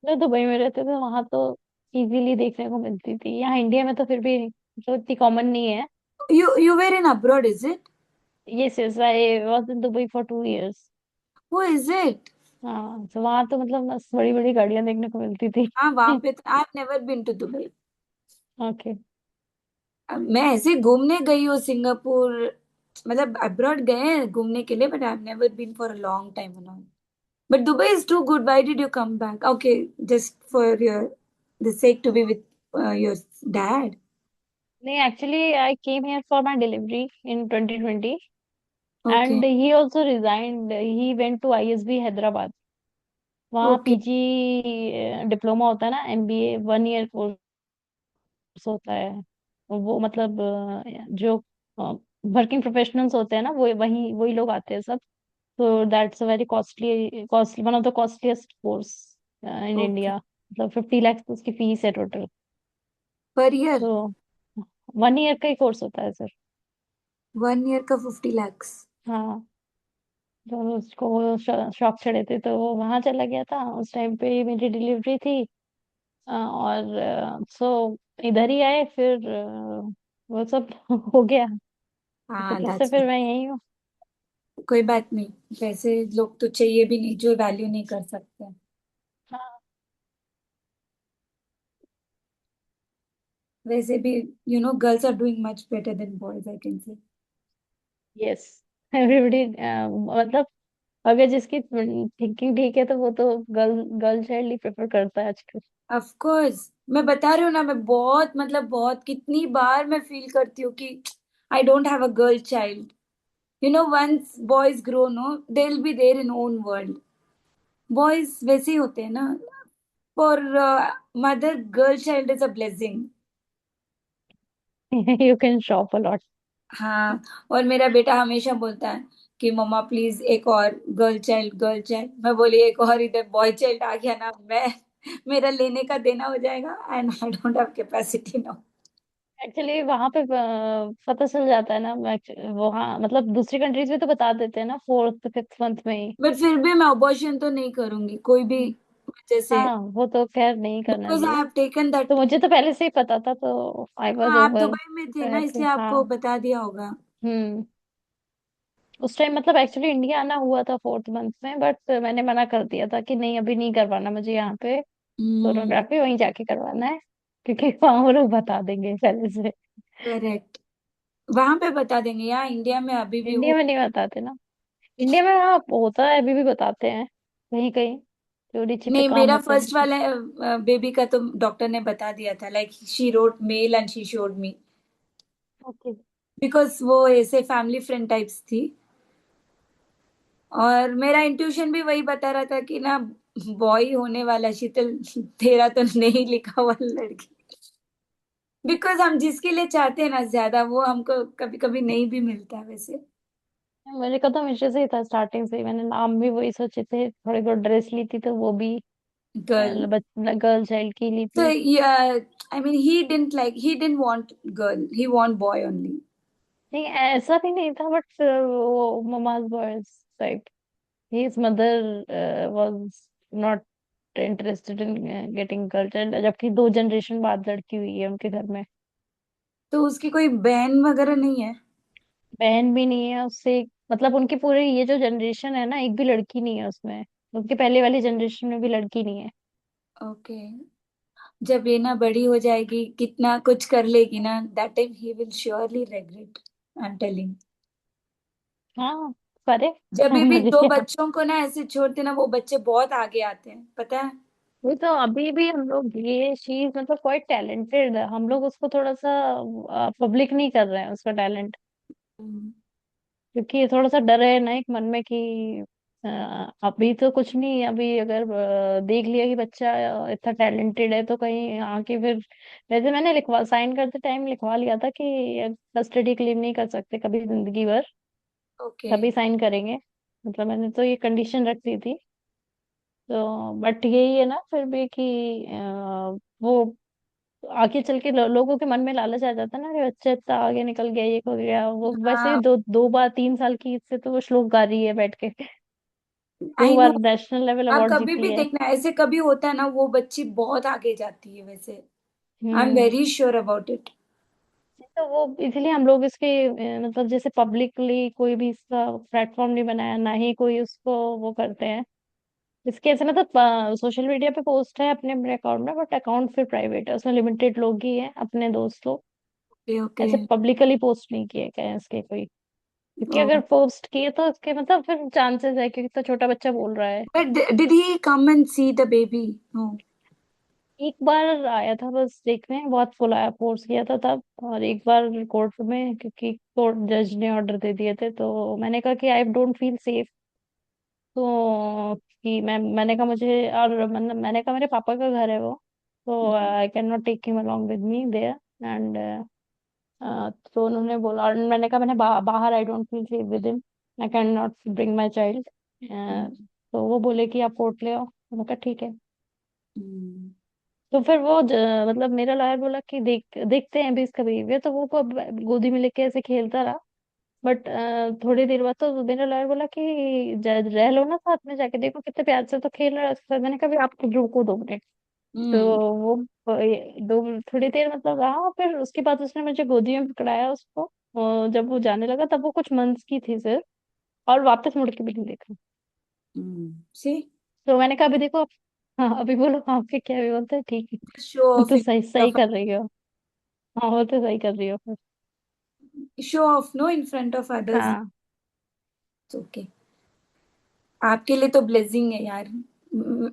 जो दुबई में रहते थे वहां तो इजीली देखने को मिलती थी, यहाँ इंडिया में तो फिर भी जो इतनी कॉमन नहीं है। You were in abroad, is it? Yes yes, I was in Dubai for 2 years. Oh, is it? हाँ, तो वहां तो मतलब बस बड़ी बड़ी गाड़ियां देखने को मिलती थी। हाँ, वहां पे तो I never been to Dubai. Okay. मैं ऐसे घूमने गई हूँ सिंगापुर, मतलब अब्रॉड गए हैं घूमने के लिए, but I never been for a long time. But Dubai is too good. Why did you come back? Okay, just for the sake to be with your dad. नहीं, actually I came here for my delivery in 2020, Okay, and he also resigned, he went to ISB Hyderabad. वहाँ okay, PG diploma होता है ना, MBA 1 year course होता है। वो मतलब जो वर्किंग प्रोफेशनल्स होते हैं ना, वो वही वही लोग आते हैं सब। तो that's a very costly one of the costliest course in okay. India. मतलब 50 लाख तो उसकी फीस है टोटल। Per year, तो 1 ईयर का ही कोर्स होता है सर। 1 year का 50 lakhs. हाँ, तो उसको शौक चढ़े थे तो वो वहां चला गया था, उस टाइम पे मेरी डिलीवरी थी। और सो इधर ही आए फिर, वो सब हो गया। तो हाँ, तब से that's फिर मैं यही हूँ। कोई बात नहीं। वैसे लोग तो चाहिए भी नहीं जो वैल्यू नहीं कर सकते। हाँ। वैसे भी girls are doing much better than boys, I can say. Yes, everybody, मतलब अगर जिसकी थिंकिंग ठीक है तो वो तो गर्ल गर्ल चाइल्ड ही प्रेफर करता है आजकल। ऑफ कोर्स, मैं बता रही हूँ ना, मैं बहुत मतलब बहुत कितनी बार मैं फील करती हूँ कि I don't have a girl child. once boys grow, no, they'll be there in own world. Boys वैसे ही होते हैं ना। For mother, girl child is a blessing. You can shop a lot. हाँ, और मेरा बेटा हमेशा बोलता है कि मम्मा प्लीज एक और गर्ल चाइल्ड, गर्ल चाइल्ड। मैं बोली एक और इधर बॉय चाइल्ड आ गया ना, मैं मेरा लेने का देना हो जाएगा and I don't have capacity now. Actually वहां पे पता चल जाता है ना, वहाँ मतलब दूसरी कंट्रीज में तो बता देते हैं ना 4th 5th मंथ में ही। बट फिर भी मैं अबॉर्शन तो नहीं करूंगी कोई भी जैसे हाँ वो तो खैर नहीं करना बिकॉज आई चाहिए। हैव टेकन तो दैट। मुझे तो पहले से ही पता था, तो आई वॉज हाँ, आप ओवर दुबई में थे ना, हैप्पी। इसलिए आपको हाँ। बता दिया होगा। हम्म। उस टाइम मतलब एक्चुअली इंडिया आना हुआ था 4th मंथ में, बट मैंने मना कर दिया था कि नहीं अभी नहीं करवाना मुझे यहाँ पे हम्म। सोनोग्राफी, वहीं जाके करवाना है, क्योंकि वहां वो लोग बता देंगे पहले से। करेक्ट। वहां पे बता देंगे, यहाँ इंडिया में अभी भी इंडिया वो। में नहीं बताते ना। इंडिया में हाँ होता है, अभी भी बताते हैं कहीं कहीं, चोरी छिपे नहीं, काम मेरा होते हैं फर्स्ट जिनके। वाला बेबी का तो डॉक्टर ने बता दिया था, like she wrote male and she showed me, okay. Because वो ऐसे फैमिली फ्रेंड टाइप्स थी। और मेरा इंट्यूशन भी वही बता रहा था कि ना, बॉय होने वाला शीतल, तेरा तो नहीं लिखा हुआ लड़की। बिकॉज हम जिसके लिए चाहते हैं ना ज्यादा, वो हमको कभी कभी नहीं भी मिलता वैसे। मेरे का तो हमेशा से ही था, स्टार्टिंग से ही मैंने नाम भी वही सोचे थे, थोड़ी बहुत ड्रेस ली थी तो वो भी गर्ल। गर्ल चाइल्ड की ली तो थी। I mean he didn't want girl, he want boy only. नहीं ऐसा भी नहीं था, बट वो mama's boys type, his mother was not interested in getting girl child, जबकि 2 जनरेशन बाद लड़की हुई है उनके घर में। तो उसकी कोई बहन वगैरह नहीं है? बहन भी नहीं है उससे, मतलब उनकी पूरी ये जो जनरेशन है ना, एक भी लड़की नहीं है उसमें, उनके पहले वाली जनरेशन में भी लड़की नहीं है। ओके। जब ये ना बड़ी हो जाएगी, कितना कुछ कर लेगी ना, that time he will surely regret, I am telling. हाँ करे। जब भी दो मजे। बच्चों को ना ऐसे छोड़ते ना, वो बच्चे बहुत आगे आते हैं, पता है। वो तो अभी भी हम लोग, ये चीज मतलब क्वाइट टैलेंटेड है, हम लोग उसको थोड़ा सा पब्लिक नहीं कर रहे हैं उसका टैलेंट, हम्म। क्योंकि थोड़ा सा डर है ना एक मन में कि अभी तो कुछ नहीं, अभी अगर देख लिया कि बच्चा इतना टैलेंटेड है तो कहीं आके फिर, वैसे मैंने लिखवा साइन करते टाइम लिखवा लिया था कि कस्टडी क्लेम नहीं कर सकते कभी जिंदगी भर, ओके। तभी साइन करेंगे, मतलब मैंने तो ये कंडीशन रख दी थी। तो बट यही है ना फिर भी कि वो आगे चल के लोगों के मन में लालच आ जाता है ना कि बच्चा इतना आगे निकल गया, ये हो गया वो, वैसे ही हाँ, 2 2 बार 3 साल की इससे तो वो श्लोक गा रही है बैठ के। दो I know. Bar national level आप अवार्ड कभी जीती भी है। देखना, ऐसे कभी होता है ना, वो बच्ची बहुत आगे जाती है वैसे। I am hmm. Very sure about it. तो वो इसलिए हम लोग इसके मतलब जैसे पब्लिकली कोई भी इसका प्लेटफॉर्म नहीं बनाया, ना ही कोई उसको वो करते हैं इसके, ऐसे मतलब सोशल मीडिया पे पोस्ट है अपने अपने अकाउंट में, बट अकाउंट फिर प्राइवेट है, उसमें लिमिटेड लोग ही हैं अपने दोस्त लोग, ओके ओके। ऐसे पब्लिकली पोस्ट नहीं किए गए हैं इसके कोई, क्योंकि अगर पोस्ट किए तो इसके मतलब फिर चांसेस है, क्योंकि इतना छोटा बच्चा बोल रहा है। But did he come and see the baby? No. एक बार आया था बस देखने, बहुत फुल आया, फोर्स किया था तब, और एक बार कोर्ट में, क्योंकि कोर्ट जज ने ऑर्डर दे दिए थे, तो मैंने कहा कि आई डोंट फील सेफ, तो कि मैंने कहा मुझे, और मैंने कहा मेरे पापा का घर है वो, तो I can not take him along with me there, and तो उन्होंने बोला, और मैंने कहा मैंने बाहर I don't feel safe with him, I can not bring my child, तो वो बोले कि आप कोर्ट ले आओ, मैंने कहा ठीक है। तो फिर वो मतलब मेरा लॉयर बोला कि देखते हैं अभी इसका बिहेवियर, तो वो को गोदी में लेके ऐसे खेलता रहा, बट थोड़ी देर बाद तो मेरा लॉयर बोला कि रह लो ना साथ में, जाके देखो कितने प्यार से तो खेल रहा है उसके साथ, मैंने कहा भी आप रुको 2 मिनट। तो हम्म। वो दो थोड़ी देर मतलब रहा, फिर उसके बाद उसने मुझे गोदी में पकड़ाया उसको, और जब वो जाने लगा तब वो कुछ मंथ्स की थी सिर्फ, और वापस मुड़ के भी नहीं देखा। सी। तो मैंने कहा अभी देखो आप, हाँ अभी बोलो आपके क्या, भी बोलते हैं ठीक है, शो वो ऑफ तो इन सही सही कर रही हो। हाँ वो तो सही कर रही हो फिर। Show off no in front of others. हाँ। ओके। आपके लिए तो ब्लेसिंग है यार।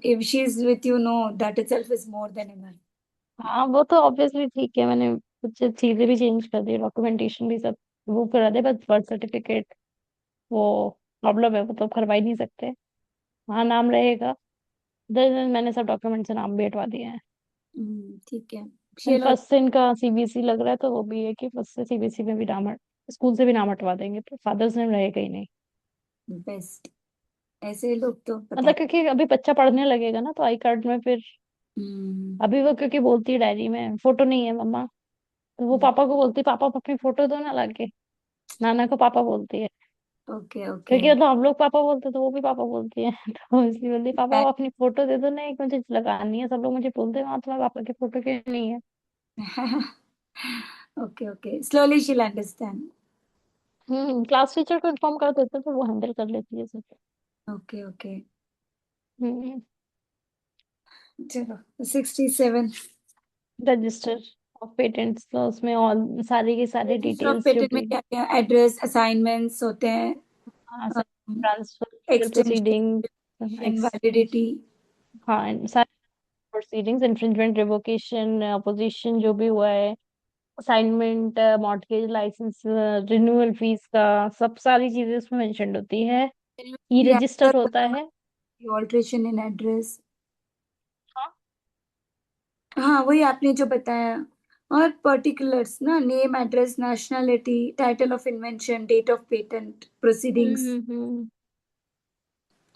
If she is with you, know, that itself is more than enough. हाँ वो तो ऑब्वियसली ठीक है, मैंने कुछ चीजें भी चेंज कर दी, डॉक्यूमेंटेशन भी सब वो करा दे, बस बर्थ सर्टिफिकेट वो प्रॉब्लम है, वो तो करवा ही नहीं सकते, वहाँ नाम रहेगा, मैंने सब डॉक्यूमेंट से नाम भी हटवा दिए हैं। ठीक है। एंड चलो। फर्स्ट से इनका सीबीएसई लग रहा है, तो वो भी है कि फर्स्ट से सीबीएसई में भी नाम स्कूल से भी नाम हटवा देंगे, तो फादर्स नेम रहेगा ही नहीं। बेस्ट। ऐसे लोग तो पता मतलब है। क्योंकि अभी बच्चा पढ़ने लगेगा ना, तो आई कार्ड में फिर, हम्म। अभी वो क्योंकि बोलती है डायरी में फोटो नहीं है मम्मा, तो वो पापा को बोलती है पापा अपनी फोटो दो ना लाके, नाना को पापा बोलती है। Okay okay. क्योंकि तो हम लोग पापा बोलते तो वो भी पापा बोलती है तो इसलिए बोलती पापा आप अपनी फोटो दे दो ना, एक मुझे लगानी है। सब लोग मुझे बोलते हैं वहाँ तुम्हारे पापा की फोटो क्यों नहीं है। Okay okay, slowly she'll understand. Class teacher को इन्फॉर्म कर देते तो वो हैंडल कर लेती है सब। Okay okay. हम्म। चलो, 67। रजिस्टर ऑफ पेटेंट्स, तो उसमें ऑल सारी की सारी रजिस्टर ऑफ डिटेल्स जो पेटेंट में भी क्या क्या एड्रेस, असाइनमेंट्स होते हैं, transfer, legal proceeding, extension, validity. हाँ सारे प्रोसीडिंग्स, इन्फ्रिंजमेंट, रिवोकेशन, अपोजिशन जो भी हुआ है, assignment, mortgage licence, renewal fees का, सब सारी चीजें उसमें मेंशन होती है। ई रजिस्टर होता है। Alteration in address. हाँ। हाँ, वही आपने जो बताया। और पर्टिकुलर्स ना, name, address, nationality, title of invention, date of patent, proceedings hmm.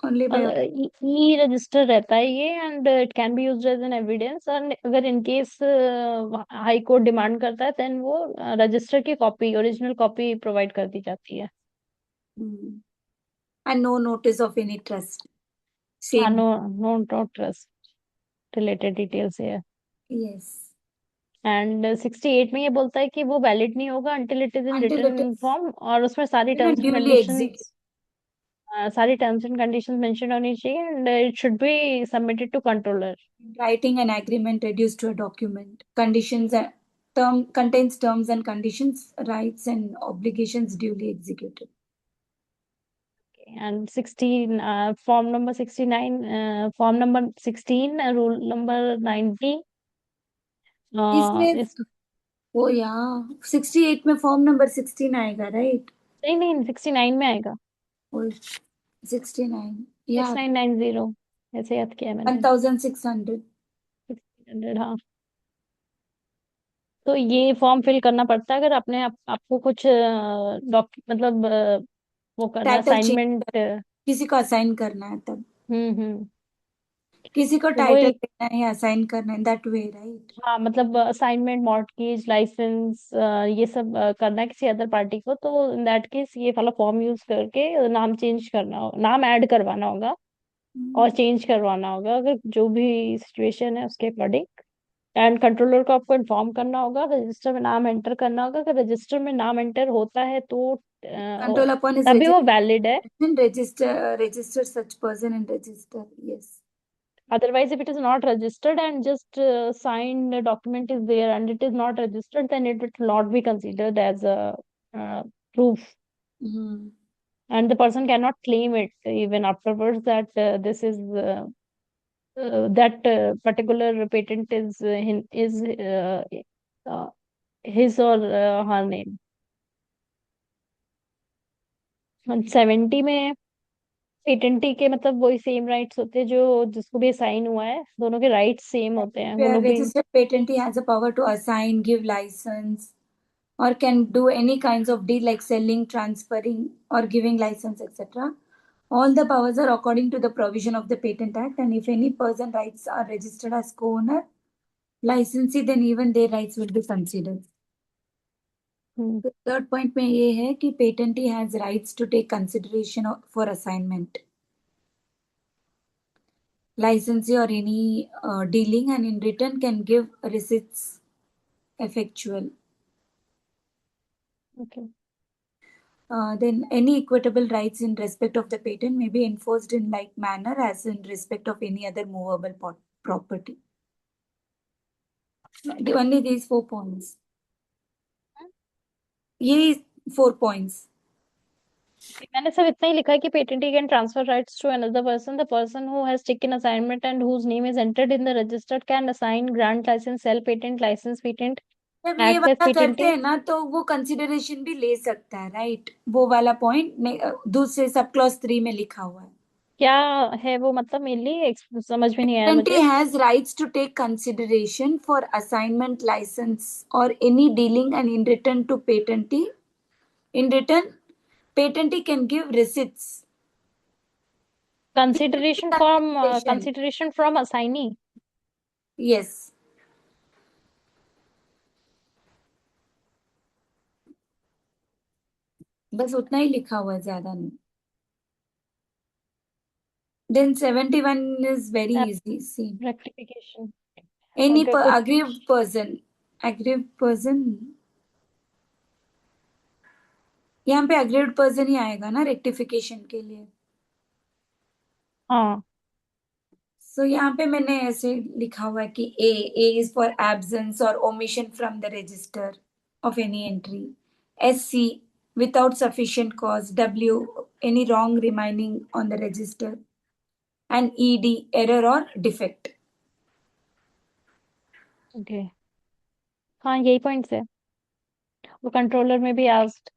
Only by. ई रजिस्टर रहता है ये, and it can be used as an evidence, और अगर in case high court demand करता है देन वो रजिस्टर की कॉपी, ओरिजिनल कॉपी प्रोवाइड कर दी जाती है। And no notice of any trust, हाँ, same. No, no trust related details है। यस। एंड 68 में ये बोलता है कि वो वैलिड नहीं होगा until it is in until it written is form, और उसमें सारी terms and duly executed, conditions, सारी टर्म्स एंड कंडीशंस मेंशन होनी चाहिए, and it should be submitted to controller. writing an agreement reduced to a document, conditions and term contains terms and conditions, rights and obligations duly executed. And 16, form number 69, form number 16, rule number 90, इसमें इस वो यहाँ 68 में form number 16 आएगा, right? नहीं नहीं 69 में आएगा। और 69 सिक्स या नाइन नाइन जीरो ऐसे याद किया है मैंने। 1600। 1600, हाँ। तो ये फॉर्म फिल करना पड़ता है अगर आपको कुछ मतलब वो करना टाइटल चेंज, असाइनमेंट। किसी को असाइन करना है तब, हम्म। किसी को तो वो टाइटल एक, देना है या असाइन करना है, दैट वे, राइट? हाँ मतलब असाइनमेंट, मॉर्टगेज लाइसेंस, ये सब करना है किसी अदर पार्टी को, तो इन दैट केस ये वाला फॉर्म यूज करके नाम चेंज करना हो, नाम ऐड करवाना होगा और चेंज करवाना होगा अगर जो भी सिचुएशन है उसके अकॉर्डिंग। एंड कंट्रोलर को आपको इन्फॉर्म करना होगा, रजिस्टर में नाम एंटर करना होगा। अगर रजिस्टर में नाम एंटर होता है तो Control upon his तभी वो वैलिड है। registration, register such person in register. Yes. Otherwise, if it is not registered and just signed document is there and it is not registered, then it will not be considered as a proof, Hmm. and the person cannot claim it even afterwards that this is that particular patent is uh, his or her name. 70 में पेटेंटी के मतलब वही same rights होते हैं जो जिसको भी sign हुआ है, दोनों के राइट्स सेम होते हैं, वो Where लोग भी। registered patentee has a power to assign, give license, or can do any kinds of deal like selling, transferring, or giving license, etc. All the powers are according to the provision of the Patent Act, and if any person rights are registered as co-owner, licensee, then even their rights will be considered. Third point में ये है कि patentee has rights to take consideration for assignment, licensee or any dealing, and in return can give receipts effectual. Okay. Then any equitable rights in respect of the patent may be enforced in like manner as in respect of any other movable property. Only these 4 points. ये 4 points. मैंने सब इतना ही लिखा है कि patentee can transfer rights to another person, the person who has taken assignment and whose name is entered in the register can assign, grant licence, sell patent, license patent, जब ये act as वाला करते पेटेंटी। हैं ना तो वो consideration भी ले सकता है, राइट? वो वाला पॉइंट दूसरे सब क्लॉज 3 में लिखा हुआ है। क्या है वो, मतलब मेनली समझ में नहीं आया Patentee मुझे। has rights to take consideration for assignment, license, or any dealing, and in return to patentee, in return, patentee can give receipts. Consideration. Consideration from assignee. Yes. बस उतना ही लिखा हुआ है, ज्यादा नहीं। Then 71 is very easy see. Rectification. Any okay कुछ। aggrieved person, aggrieved person, यहाँ पे aggrieved person ही आएगा ना रेक्टिफिकेशन के लिए। हाँ। सो यहाँ पे मैंने ऐसे लिखा हुआ है कि ए इज फॉर एब्सेंस और omission from the register of any entry. S C without sufficient cause. W any wrong remaining on the register. And E D error और डिफेक्ट। ओके। हाँ यही पॉइंट्स है। वो कंट्रोलर में भी asked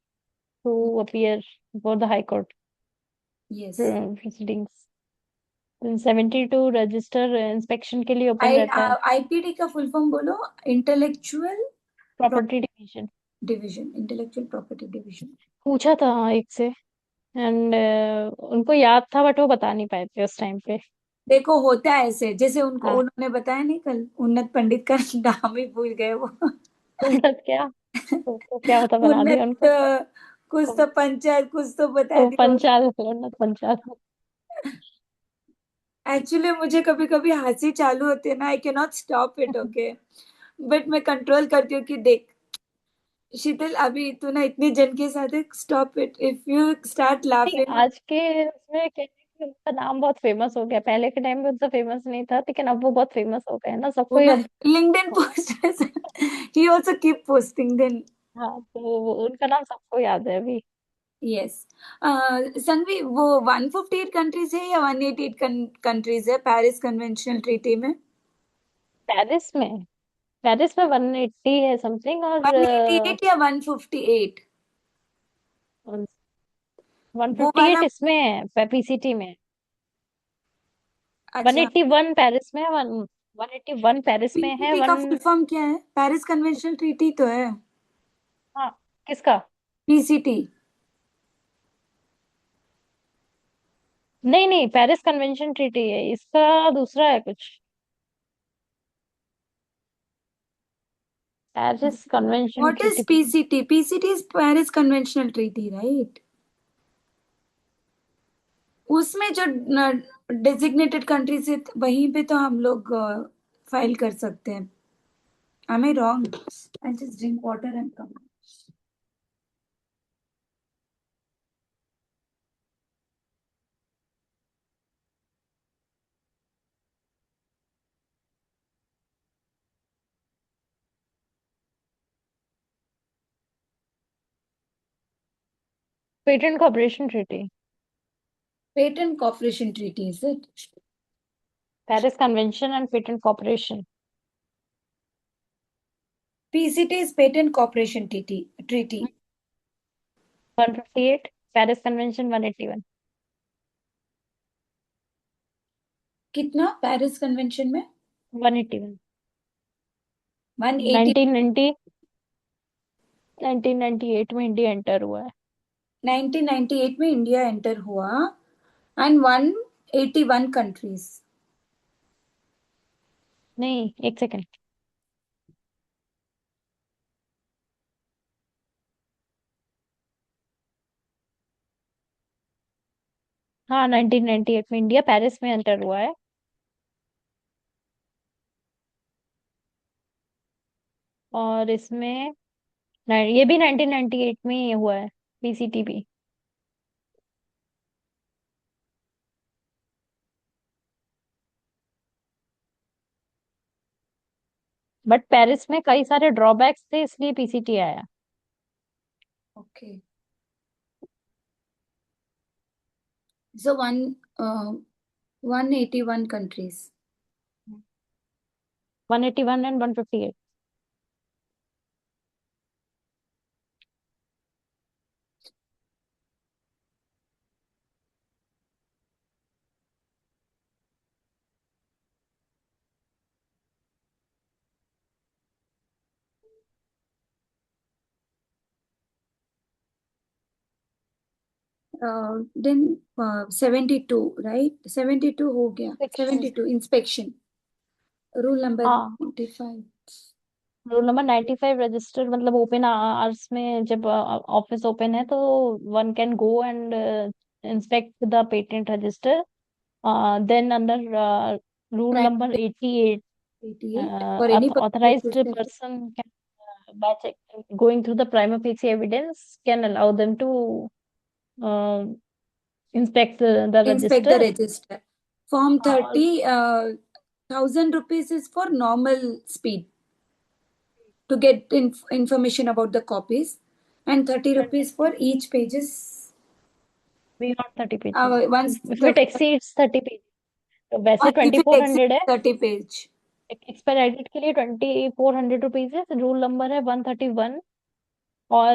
to appear before the high court yes. Proceedings. 72 register inspection के लिए open आई रहता है। आईपीडी का फुल फॉर्म बोलो। Intellectual property division. Division, intellectual property division. पूछा था एक से। एंड उनको याद था बट वो बता नहीं पाए थे उस टाइम पे। देखो होता है ऐसे, जैसे उनको हाँ। उन्होंने बताया नहीं कल, उन्नत पंडित का नाम ही भूल गए वो। उन्नत क्या? तो क्या होता, बना दिया उन्नत उनको। कुछ तो पंचायत, कुछ तो बता ओ दिया। पंचाल, उन्नत पंचाल। एक्चुअली मुझे कभी कभी हंसी चालू होती है ना, आई can not stop it, okay. But मैं कंट्रोल करती हूँ कि देख शीतल, अभी तू ना इतनी जन के साथ है, stop it, if you start नहीं, लाफिंग। आज के उसमें कहते हैं कि उनका नाम बहुत फेमस हो गया, पहले के टाइम में उतना फेमस नहीं था लेकिन अब वो बहुत फेमस हो गए हैं ना, सबको वो ही ना अब। LinkedIn post, he also keep posting then. हाँ तो उनका नाम सबको याद है अभी। यस। संगवी, वो 158 कंट्रीज है या 188 कंट्रीज है पेरिस कन्वेंशनल ट्रीटी में? पेरिस में, पेरिस में 180 है समथिंग, और 188 या 158? वो 158 वाला। इसमें है पीसीटी में। अच्छा। 181 पेरिस में है, 181 पेरिस में है पीसीटी का वन। फुल फॉर्म क्या है? पेरिस कन्वेंशनल ट्रीटी तो है। हाँ। किसका? पीसीटी। नहीं नहीं, पेरिस कन्वेंशन ट्रीटी है इसका, दूसरा है कुछ। Paris convention what is treaty. PCT? PCT is Paris conventional treaty, right? उसमें जो डेजिग्नेटेड कंट्रीज है, वहीं पे तो हम लोग फाइल कर सकते हैं। Am I wrong? I just drink water and come. Patent corporation treaty. Patent Cooperation Treaty, is it? Paris convention and patent corporation. PCT is Patent Cooperation Treaty. Treaty. 158 Paris convention 181। कितना Paris convention में? 181। 180। 1990, 1998 में India enter हुआ है। 1998 में India enter हुआ। And 181 countries. नहीं, एक second. हाँ 1998 में इंडिया पेरिस में एंटर हुआ है। और इसमें ये भी 1998 में ही हुआ है, पीसीटी भी। बट पेरिस में कई सारे ड्रॉबैक्स थे इसलिए पीसीटी आया। Okay. So 181 countries. 181 and 158। Then 72, right? 72 हो गया। सेक्शन। 72 इंस्पेक्शन रूल नंबर हाँ 45। रूल नंबर 95 रजिस्टर, मतलब ओपन आवर्स में जब ऑफिस ओपन है तो one can go and inspect the patent register. Then under rule number Private 88, 88 for any purpose authorized is there. person can, by going through the prima facie evidence, can allow them to uh, inspect the Inspect the register. register. Form 30, 1,000 rupees is for normal speed to get information about the copies, and 30 rupees for each pages. Beyond 30 pages. Once If the it exceeds 30 pages, तो वैसे if it exceeds 2400 है. 30 page. Expire edit के लिए 2400 rupees है. Rule number है 131. और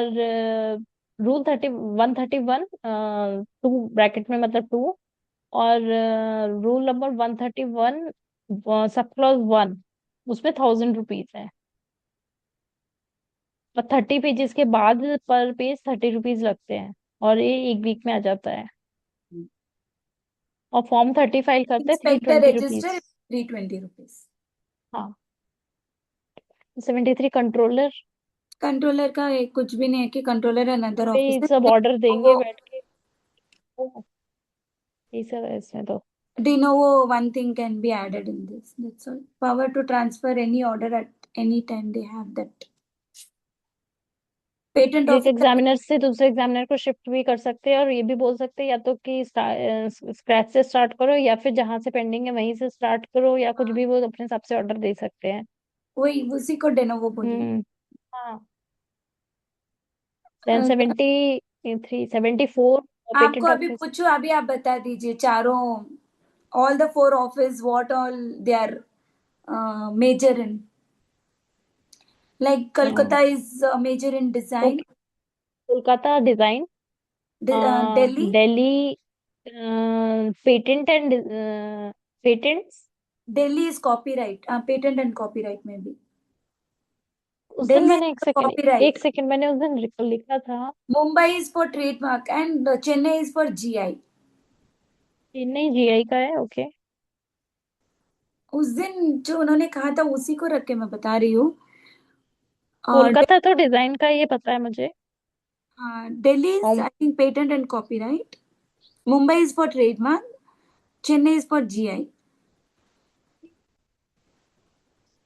rule 131 to bracket में मतलब टू. और rule number 131 sub clause one, उसमें 1000 रुपीज है. और 30 पेजेस के बाद पर पेज 30 रुपीज लगते हैं. और ये एक वीक में आ जाता है. और फॉर्म 30 फाइल करते हैं three Inspect the twenty register, rupees 320 rupees. हाँ. 73 कंट्रोलर कंट्रोलर का कुछ भी नहीं है कि कंट्रोलर अनदर पे ऑफिस सब है ऑर्डर देंगे वो बैठ के. ओ, ये सब है इसमें तो. de novo one thing can be added in this. That's all. Power to transfer any order at any time they have that. Patent एक office एग्जामिनर से दूसरे एग्जामिनर को शिफ्ट भी कर सकते हैं. और ये भी बोल सकते हैं या तो कि स्क्रैच से स्टार्ट करो, या फिर जहां से पेंडिंग है वहीं से स्टार्ट करो, या कुछ भी वो अपने हिसाब से ऑर्डर दे सकते हैं. वही उसी को डेनोवो बोलिए. हम्म. हाँ. देन 73 74 आपको पेटेंट अभी ऑफिस. पूछो, अभी आप बता दीजिए चारों, all the four office what all they are major in. Like Kolkata is major in design. Okay. Kolkata design. Delhi, Delhi patent and patents. Delhi is copyright, patent and copyright maybe. उस दिन Delhi is मैंने एक for second copyright. एक second मैंने उस दिन लिखा था. Mumbai is for trademark and Chennai is for GI. Chennai GI का है. ओके. उस दिन जो उन्होंने कहा था उसी को रख के मैं बता रही हूँ. और कोलकाता तो डिजाइन का ये पता है मुझे. हाँ, Delhi is और I think patent and copyright. Mumbai is for trademark. Chennai is for GI.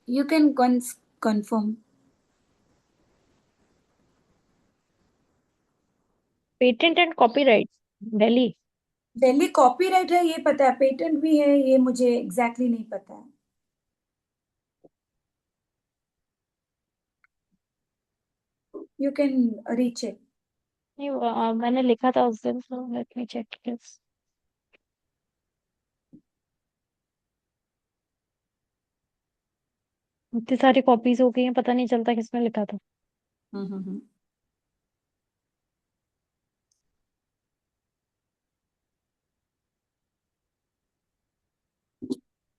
You can once confirm. Patent and copyright Delhi. Delhi copyright है ये पता है, पेटेंट भी है ये मुझे एग्जैक्टली नहीं पता है. You can recheck. नहीं मैंने लिखा था उस दिन, so let me check this. इतनी सारी कॉपीज हो गई हैं, पता नहीं चलता किसमें लिखा था. हम्म.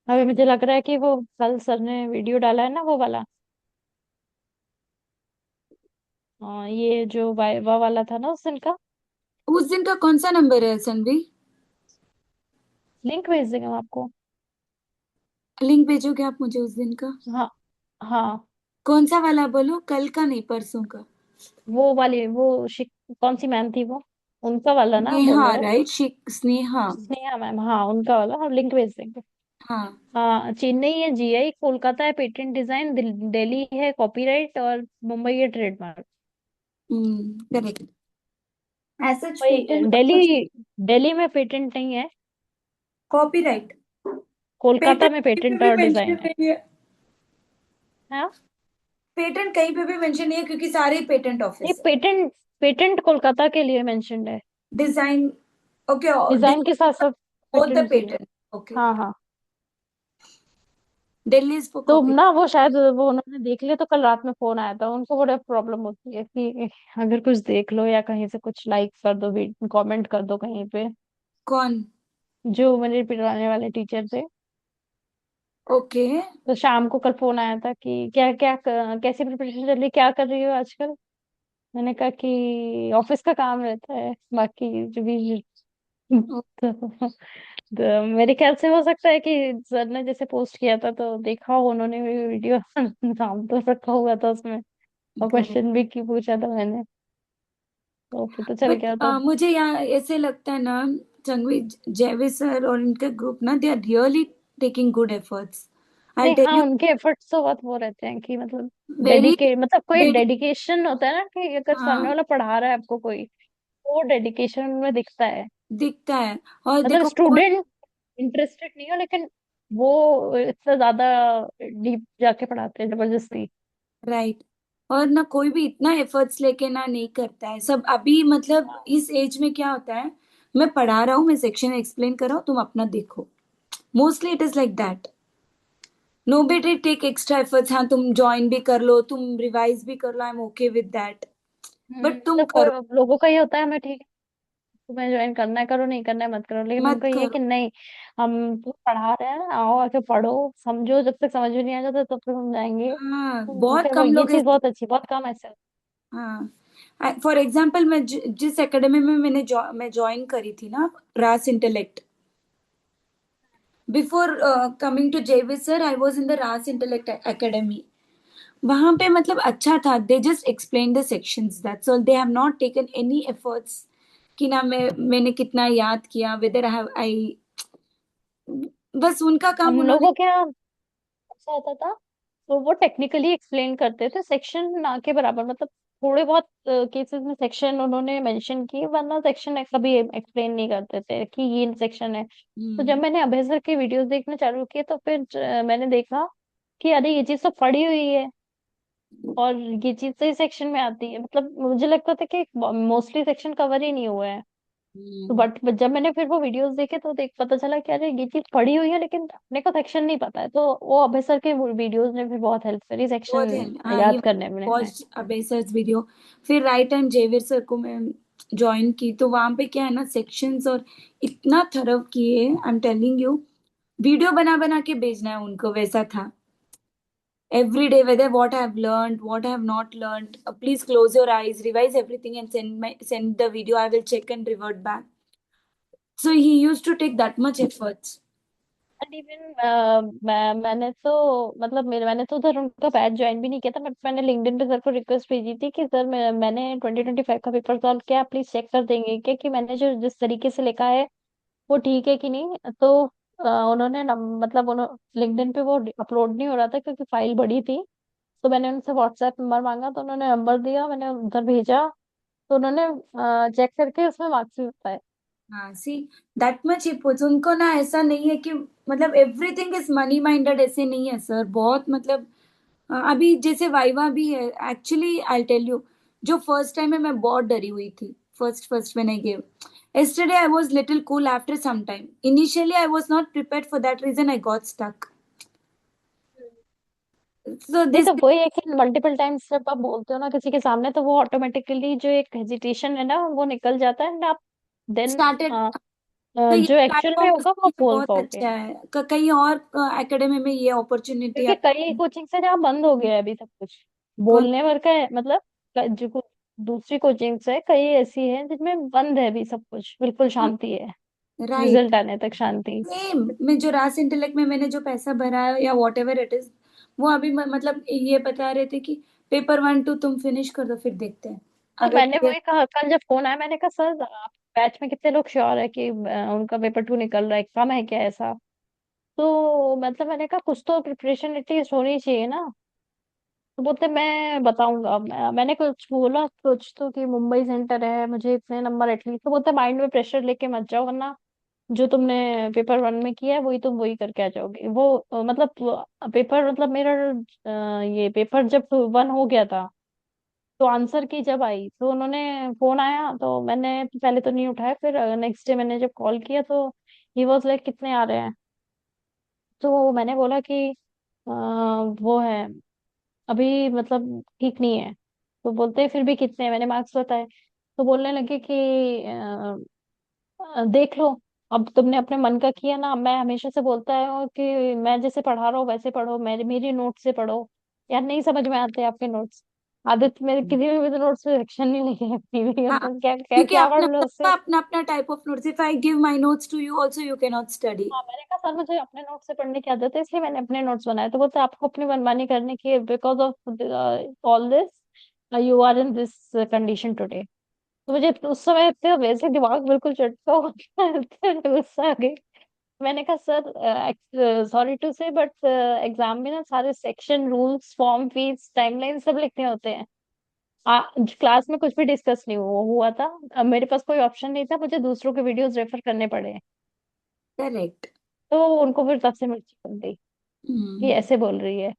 अभी मुझे लग रहा है कि वो कल सर ने वीडियो डाला है ना, वो वाला. ये जो वाइवा वाला था ना उस दिन का. उस दिन का कौन सा नंबर है सनवी? लिंक भेज देंगे हम आपको. लिंक भेजोगे आप मुझे उस दिन का? हाँ. हाँ. कौन सा वाला बोलो, कल का नहीं परसों का? वो वाली वो कौन सी मैम थी वो, उनका वाला ना आप बोल नेहा रहे हो. राइट, स्नेहा. स्नेहा मैम, हाँ उनका वाला. हम लिंक भेज देंगे. हाँ. हाँ. चेन्नई है जीआई, कोलकाता है पेटेंट डिजाइन, दिल्ली है कॉपीराइट, और मुंबई है ट्रेडमार्क. करेक्ट. एज सच वही पेटेंट कुछ दिल्ली. दिल्ली में पेटेंट नहीं है. कॉपीराइट. कोलकाता पेटेंट में कहीं पे पेटेंट भी और मेंशन डिजाइन है. नहीं है. हाँ. पेटेंट कहीं पे भी मेंशन नहीं है क्योंकि सारे पेटेंट ये ऑफिस है. पेटेंट पेटेंट कोलकाता के लिए मेंशन्ड है. डिजाइन. ओके. डिजाइन के साथ साथ बोथ द पेटेंट भी है. पेटेंट. ओके. हाँ हाँ. दिल्ली इज फॉर तो कॉपी. ना वो शायद वो उन्होंने देख लिया, तो कल रात में फोन आया था उनको. बड़ा प्रॉब्लम होती है कि अगर कुछ देख लो या कहीं से कुछ लाइक कर दो, कमेंट कर दो कहीं पे. कौन? जो मेरे पिलवाने वाले टीचर थे. ओके. तो शाम को कल फोन आया था कि क्या क्या कैसी प्रिपरेशन चल रही, क्या कर रही हो आजकल. मैंने कहा कि ऑफिस का काम रहता है, बाकी जो भी तो मेरे ख्याल से हो सकता है कि सर ने जैसे पोस्ट किया था तो देखा हो उन्होंने वीडियो। नाम तो रखा हुआ था उसमें, और क्वेश्चन भी की पूछा था मैंने, तो फिर तो चल बट गया था। मुझे यहाँ ऐसे लगता है ना, संघवी, जयवीर सर और इनका ग्रुप ना, they are really taking good efforts. I नहीं, टेल हाँ, यू, उनके एफर्ट्स तो बहुत वो रहते हैं कि मतलब वेरी डेडिकेट, मतलब कोई डेडिक, डेडिकेशन होता है ना कि अगर सामने हाँ, वाला पढ़ा रहा है आपको कोई, वो डेडिकेशन में दिखता है। दिखता है। और मतलब देखो कोई, स्टूडेंट इंटरेस्टेड नहीं हो, लेकिन वो इतना ज्यादा डीप जाके पढ़ाते हैं जबरदस्ती। राइट, और ना कोई भी इतना एफर्ट्स लेके ना नहीं करता है सब अभी, मतलब इस एज में क्या होता है, मैं पढ़ा रहा हूँ, मैं सेक्शन एक्सप्लेन कर रहा हूँ, तुम अपना देखो। Mostly it is like that. No बेटे टेक एक्स्ट्रा एफर्ट्स, हाँ तुम ज्वाइन भी कर लो, तुम रिवाइज भी कर लो, I am okay with that, but तुम मतलब कोई करो, लोगों का ये होता है, हमें ठीक है तुम्हें ज्वाइन करना है करो, नहीं करना है मत करो, लेकिन मत उनका ये है करो। कि नहीं, हम तो पढ़ा रहे हैं, आओ आके पढ़ो, समझो, जब तक समझ में नहीं आ जाता तब तक समझाएंगे। हाँ, तो बहुत उनका वो कम ये लोग चीज बहुत अच्छी, बहुत कम ऐसे होता हाँ, फॉर एग्जाम्पल मैं जिस एकेडमी में मैं ज्वाइन करी थी ना, रास इंटेलेक्ट, बिफोर कमिंग टू जेवी sir I was in the रास इंटेलेक्ट एकेडमी। वहां पे मतलब अच्छा था, they just explain the sections, that's all, they have not taken any efforts कि ना मैंने कितना याद किया, वेदर आई, बस उनका है। काम हम उन्होंने, लोगों के यहाँ ऐसा होता था, तो वो टेक्निकली एक्सप्लेन करते थे, सेक्शन ना के बराबर, मतलब थोड़े बहुत केसेस में सेक्शन उन्होंने मेंशन किए, वरना सेक्शन कभी एक्सप्लेन नहीं करते थे कि ये सेक्शन है। तो जब हम्म, मैंने अभय सर की वीडियोस देखना चालू किए तो फिर मैंने देखा कि अरे ये चीज तो पढ़ी हुई है, और ये चीज तो इस सेक्शन में आती है, मतलब मुझे लगता था कि मोस्टली सेक्शन कवर ही नहीं हुआ है। तो हम्म, बट जब मैंने फिर वो वीडियोस देखे तो देख पता चला कि अरे ये चीज पढ़ी हुई है, लेकिन अपने को सेक्शन नहीं पता है, तो वो अभय सर के वीडियोस ने फिर बहुत हेल्प करी बहुत सेक्शन है, हाँ, ये याद करने में। वॉच अबेसर्स वीडियो। फिर राइट टाइम जेवियर सर को मैं ज्वाइन की, तो वहां पे क्या है ना, सेक्शंस और इतना थरव किए, I am telling you, video बना बना के भेजना है उनको, वैसा था। Every day whether what I have learned, what I have not learned, please close your eyes, revise everything and send the video, I will check and revert back. So he used to take that much efforts. And even मैंने तो मतलब मैंने तो उधर उनका batch join भी नहीं किया था, बट मैंने लिंक्डइन पे सर को रिक्वेस्ट भेजी थी कि सर मैंने 2025 का पेपर सॉल्व किया, प्लीज चेक कर देंगे क्या कि मैंने जो जिस तरीके से लिखा है वो ठीक है कि नहीं। तो उन्होंने मतलब उन्होंने लिंक्डइन पे वो अपलोड नहीं हो रहा था क्योंकि फाइल बड़ी थी। तो मैंने उनसे व्हाट्सएप नंबर मांगा, तो उन्होंने नंबर दिया, मैंने उधर भेजा, तो उन्होंने चेक करके उसमें मार्क्स भी बताए। हाँ, सी, दैट मच ही पुट्स, उनको ना ऐसा नहीं है कि मतलब एवरीथिंग इज मनी माइंडेड, ऐसे नहीं है सर, बहुत मतलब अभी जैसे वाइवा भी है, एक्चुअली आई टेल यू, जो फर्स्ट टाइम है मैं बहुत डरी हुई थी, first first when I gave, yesterday I was little cool, after some time initially I was not prepared, for that reason I got stuck. So नहीं, this तो वही है कि मल्टीपल टाइम्स जब आप बोलते हो ना किसी के सामने, तो वो ऑटोमेटिकली जो एक हेजिटेशन है ना वो निकल जाता है, एंड आप देन started, तो ये जो एक्चुअल में प्लेटफॉर्म होगा वो बोल बहुत पाओगे। अच्छा है, कहीं और एकेडमी में ये अपॉर्चुनिटी क्योंकि आप, कई कोचिंग से जहाँ बंद हो गया है अभी सब कुछ, कौन, बोलने भर का है, मतलब जो दूसरी कोचिंग है कई ऐसी है जिनमें बंद है अभी सब कुछ, बिल्कुल शांति है, राइट, रिजल्ट आने तक शांति। सेम, मैं जो रास इंटेलेक्ट में मैंने जो पैसा भरा है या वॉट एवर इट इज, वो अभी मतलब ये बता रहे थे कि पेपर 1 2 तुम फिनिश कर दो, फिर देखते हैं तो अगर मैंने ये, वही कहा, कल जब फोन आया मैंने कहा सर आप बैच में कितने लोग श्योर है कि उनका पेपर 2 निकल रहा है, कम है क्या ऐसा? तो मतलब मैंने कहा कुछ तो प्रिपरेशन एटलीस्ट होनी चाहिए ना। तो बोलते मैं बताऊंगा, मैंने कुछ बोला कुछ तो कि मुंबई सेंटर है, मुझे इतने नंबर एटलीस्ट, तो बोलते माइंड में प्रेशर लेके मत जाओ, वरना जो तुमने पेपर 1 में किया है वही तुम वही करके आ जाओगे। वो मतलब पेपर मतलब मेरा ये पेपर जब 1 हो गया था, तो आंसर की जब आई तो उन्होंने फोन आया, तो मैंने पहले तो नहीं उठाया, फिर नेक्स्ट डे मैंने जब कॉल किया तो ही वॉज लाइक कितने आ रहे हैं। तो मैंने बोला कि वो है अभी मतलब ठीक नहीं है। तो बोलते हैं फिर भी कितने हैं? मैंने मार्क्स बताए, तो बोलने लगे कि देख लो, अब तुमने अपने मन का किया ना, मैं हमेशा से बोलता है कि मैं जैसे पढ़ा रहा हूँ वैसे पढ़ो, मेरी नोट से पढ़ो, यार नहीं समझ में आते आपके नोट्स। आदित्य मेरे किसी में भी तो नोट्स में सेक्शन नहीं लिखे हैं अपनी भी, हाँ, मतलब क्या क्या क्योंकि क्या पढ़ अपना लो उससे। सबका अपना अपना type of notes, if I give my notes to you also you can not study. हाँ मैंने कहा सर मुझे अपने नोट्स से पढ़ने की आदत है इसलिए मैंने अपने नोट्स बनाए, तो बोलते आपको अपनी मनमानी करने की, because of all this you are in this condition today. तो मुझे उस समय इतने वैसे दिमाग बिल्कुल चटका हो गया, इतने गुस्सा आ गई। मैंने कहा सर सॉरी टू से बट एग्जाम में ना सारे section rules form fees timeline सब लिखने होते हैं। क्लास में कुछ भी डिस्कस नहीं हुआ था। अब मेरे पास कोई ऑप्शन नहीं था, मुझे दूसरों के वीडियोस रेफर करने पड़े। करेक्ट। तो उनको फिर तब से मिर्ची बन गई कि हम्म। ऐसे बोल रही है।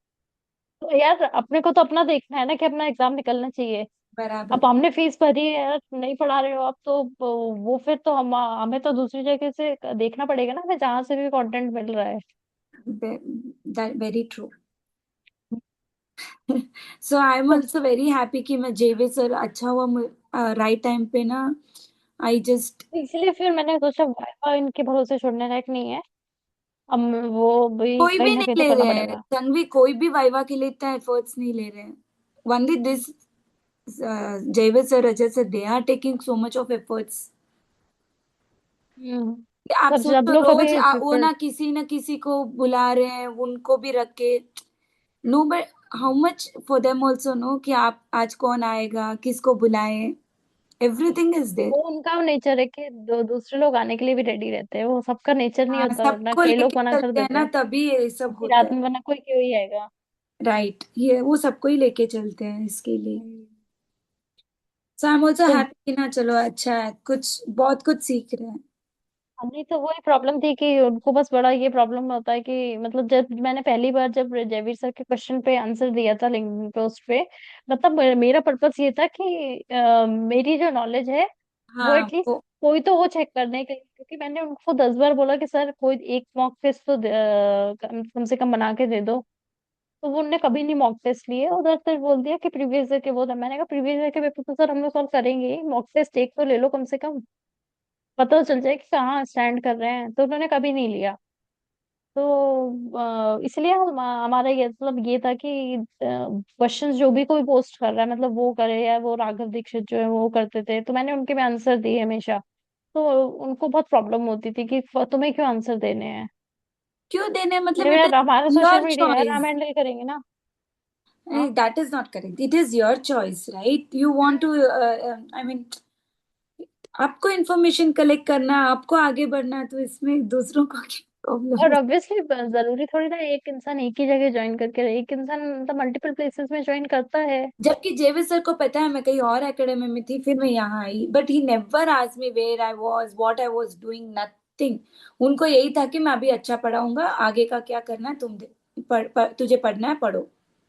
तो यार अपने को तो अपना देखना है ना कि अपना एग्जाम निकलना चाहिए। बराबर। अब हमने फीस भरी है यार, नहीं पढ़ा रहे हो आप तो वो फिर तो हमें तो दूसरी जगह से देखना पड़ेगा ना, हमें जहाँ से भी कंटेंट मिल रहा है। Very true. So I am तो ऑल्सो वेरी हैप्पी कि मैं जेवे सर, अच्छा हुआ राइट टाइम पे ना। I just. इसलिए फिर मैंने सोचा वाइवा इनके भरोसे छोड़ने लायक नहीं है। अब वो भी कोई कहीं भी ना कहीं नहीं तो ले करना रहे हैं पड़ेगा। तन्वी, कोई भी वाइवा के लिए इतना एफर्ट्स नहीं ले रहे हैं। ओनली दिस जेवे sir, Ajay sir, they are taking so much of efforts. हम्म। आप पर जब सोचो लोग रोज अभी वो ना किसी को बुला रहे हैं, उनको भी रख के। No but how much for them also, no कि आप आज कौन आएगा, किसको बुलाएं। Everything is there. वो उनका नेचर है कि दूसरे लोग आने के लिए भी रेडी रहते हैं, वो सबका नेचर नहीं हाँ, होता, वरना सबको कई लेके लोग मना कर चलते हैं देते ना, हैं तभी ये सब कि होता रात है। में, वरना कोई क्यों ही आएगा। राइट, ये वो सबको ही लेके चलते हैं इसके लिए। हम्म। सो आई एम ऑल्सो तो हैप्पी कि ना, चलो अच्छा है, कुछ बहुत कुछ सीख रहे हैं। नहीं तो वही प्रॉब्लम थी कि उनको बस बड़ा ये प्रॉब्लम होता है कि मतलब जब मैंने पहली बार जब जयवीर सर के क्वेश्चन पे आंसर दिया था लिंक्डइन पोस्ट पे, मतलब मेरा पर्पस ये था कि मेरी जो नॉलेज है वो हाँ एटलीस्ट वो। कोई तो वो चेक करने के लिए, क्योंकि मैंने उनको 10 बार बोला कि सर कोई एक मॉक टेस्ट तो कम से कम बना के दे दो। तो वो उनने कभी नहीं मॉक टेस्ट लिए, उधर से बोल दिया कि प्रीवियस ईयर के वो था। मैंने कहा प्रीवियस ईयर के पेपर तो सर हम लोग सॉल्व करेंगे, मॉक टेस्ट एक तो ले लो कम से कम, पता तो चल जाए कि कहाँ स्टैंड कर रहे हैं। तो उन्होंने कभी नहीं लिया। तो इसलिए हमारा ये मतलब ये था कि क्वेश्चंस जो भी कोई पोस्ट कर रहा है मतलब वो करे, या वो राघव दीक्षित जो है वो करते थे, तो मैंने उनके में आंसर दिए हमेशा। तो उनको बहुत प्रॉब्लम होती थी कि तुम्हें क्यों आंसर देने हैं। क्यों देने, मतलब मैंने कहा, इट यार हमारा इज सोशल योर मीडिया है यार, हम चॉइस। हैंडल करेंगे ना। हाँ। That is not correct, it is your choice, right? You want to, I mean, आपको इन्फॉर्मेशन कलेक्ट करना है, आपको आगे बढ़ना है, तो इसमें दूसरों को क्या प्रॉब्लम और है? ऑब्वियसली जरूरी थोड़ी ना एक इंसान एक ही जगह ज्वाइन करके रहे, एक इंसान मतलब मल्टीपल प्लेसेस में ज्वाइन करता है। जबकि जेवी सर को पता है मैं कहीं और एकेडमी में थी, फिर मैं यहाँ आई, but he never asked me where I was, what I was doing, nothing. उनको यही था कि मैं अभी अच्छा पढ़ाऊंगा, आगे का क्या करना है तुझे पढ़ना है, पढ़ो।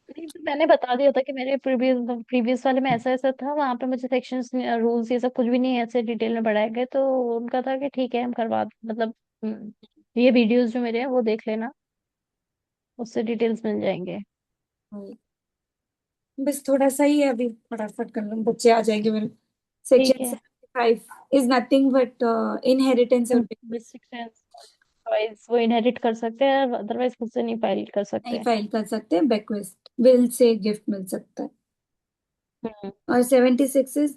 नहीं तो मैंने बता दिया था कि मेरे प्रीवियस प्रीवियस वाले में ऐसा ऐसा था, वहां पे मुझे सेक्शंस रूल्स ये सब कुछ भी नहीं ऐसे डिटेल में पढ़ाए गए। तो उनका था कि ठीक है हम करवा मतलब ये वीडियोस जो मेरे हैं वो देख लेना, उससे डिटेल्स मिल जाएंगे। बस थोड़ा सा ही है अभी, फटाफट कर लूँ, बच्चे आ जाएंगे मेरे। ठीक सेक्शन है। 75 इज नथिंग बट इनहेरिटेंस और बेसिक सेंस वाइज वो इनहेरिट कर सकते हैं, अदरवाइज खुद से नहीं फाइल कर नहीं सकते। फाइल कर सकते, बेक्वेस्ट विल से गिफ्ट मिल सकता है। हम्म। और 76 is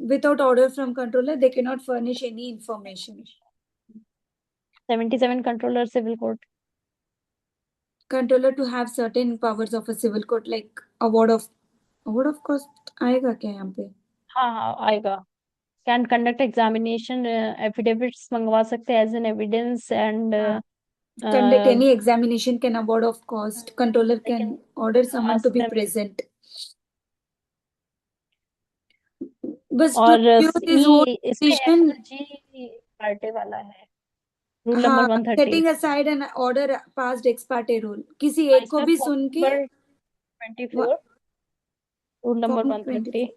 without order from controller they can not furnish any information. 77 controller civil code. Controller to have certain powers of a civil court like award of cost आएगा क्या यहाँ पे? हाँ हाँ आएगा। कैन कंडक्ट एग्जामिनेशन, एफिडेविट्स मंगवा सकते हैं एज एन एविडेंस एंड हाँ, conduct any examination, can award of cost, controller they can can order someone to ask be them। present. बस to और review this whole इसमें decision. SLG पार्टे वाला है, rule number हाँ, 130। setting aside an order passed ex parte rule, किसी एक को इसमें भी फॉर्म सुन के number 24, rule number form 130। 24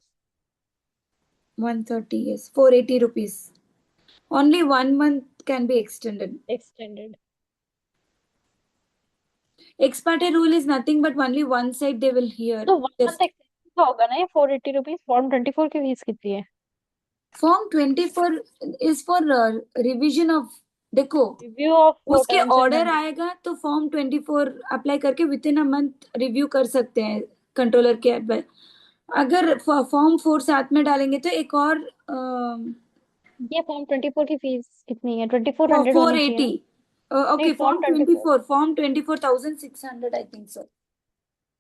130, yes, 480 rupees, only 1 month can be extended. Extended. Ex parte rule is nothing but only one side they will hear. तो 1 month Just extend का होगा ना ये 480 रुपीज। फॉर्म 24 की फीस कितनी है? Form 24 is for revision of, देखो, review of उसके टर्म्स एंड ऑर्डर कंडीशन। आएगा तो फॉर्म 24 अप्लाई करके with in a month review कर सकते हैं कंट्रोलर के। अगर फॉर्म 4 साथ में डालेंगे तो एक और ये फॉर्म 24 की फीस कितनी है? 2400 फोर होनी चाहिए एटी ना? नहीं, okay form form 24। 24 form 24 1600 I think so.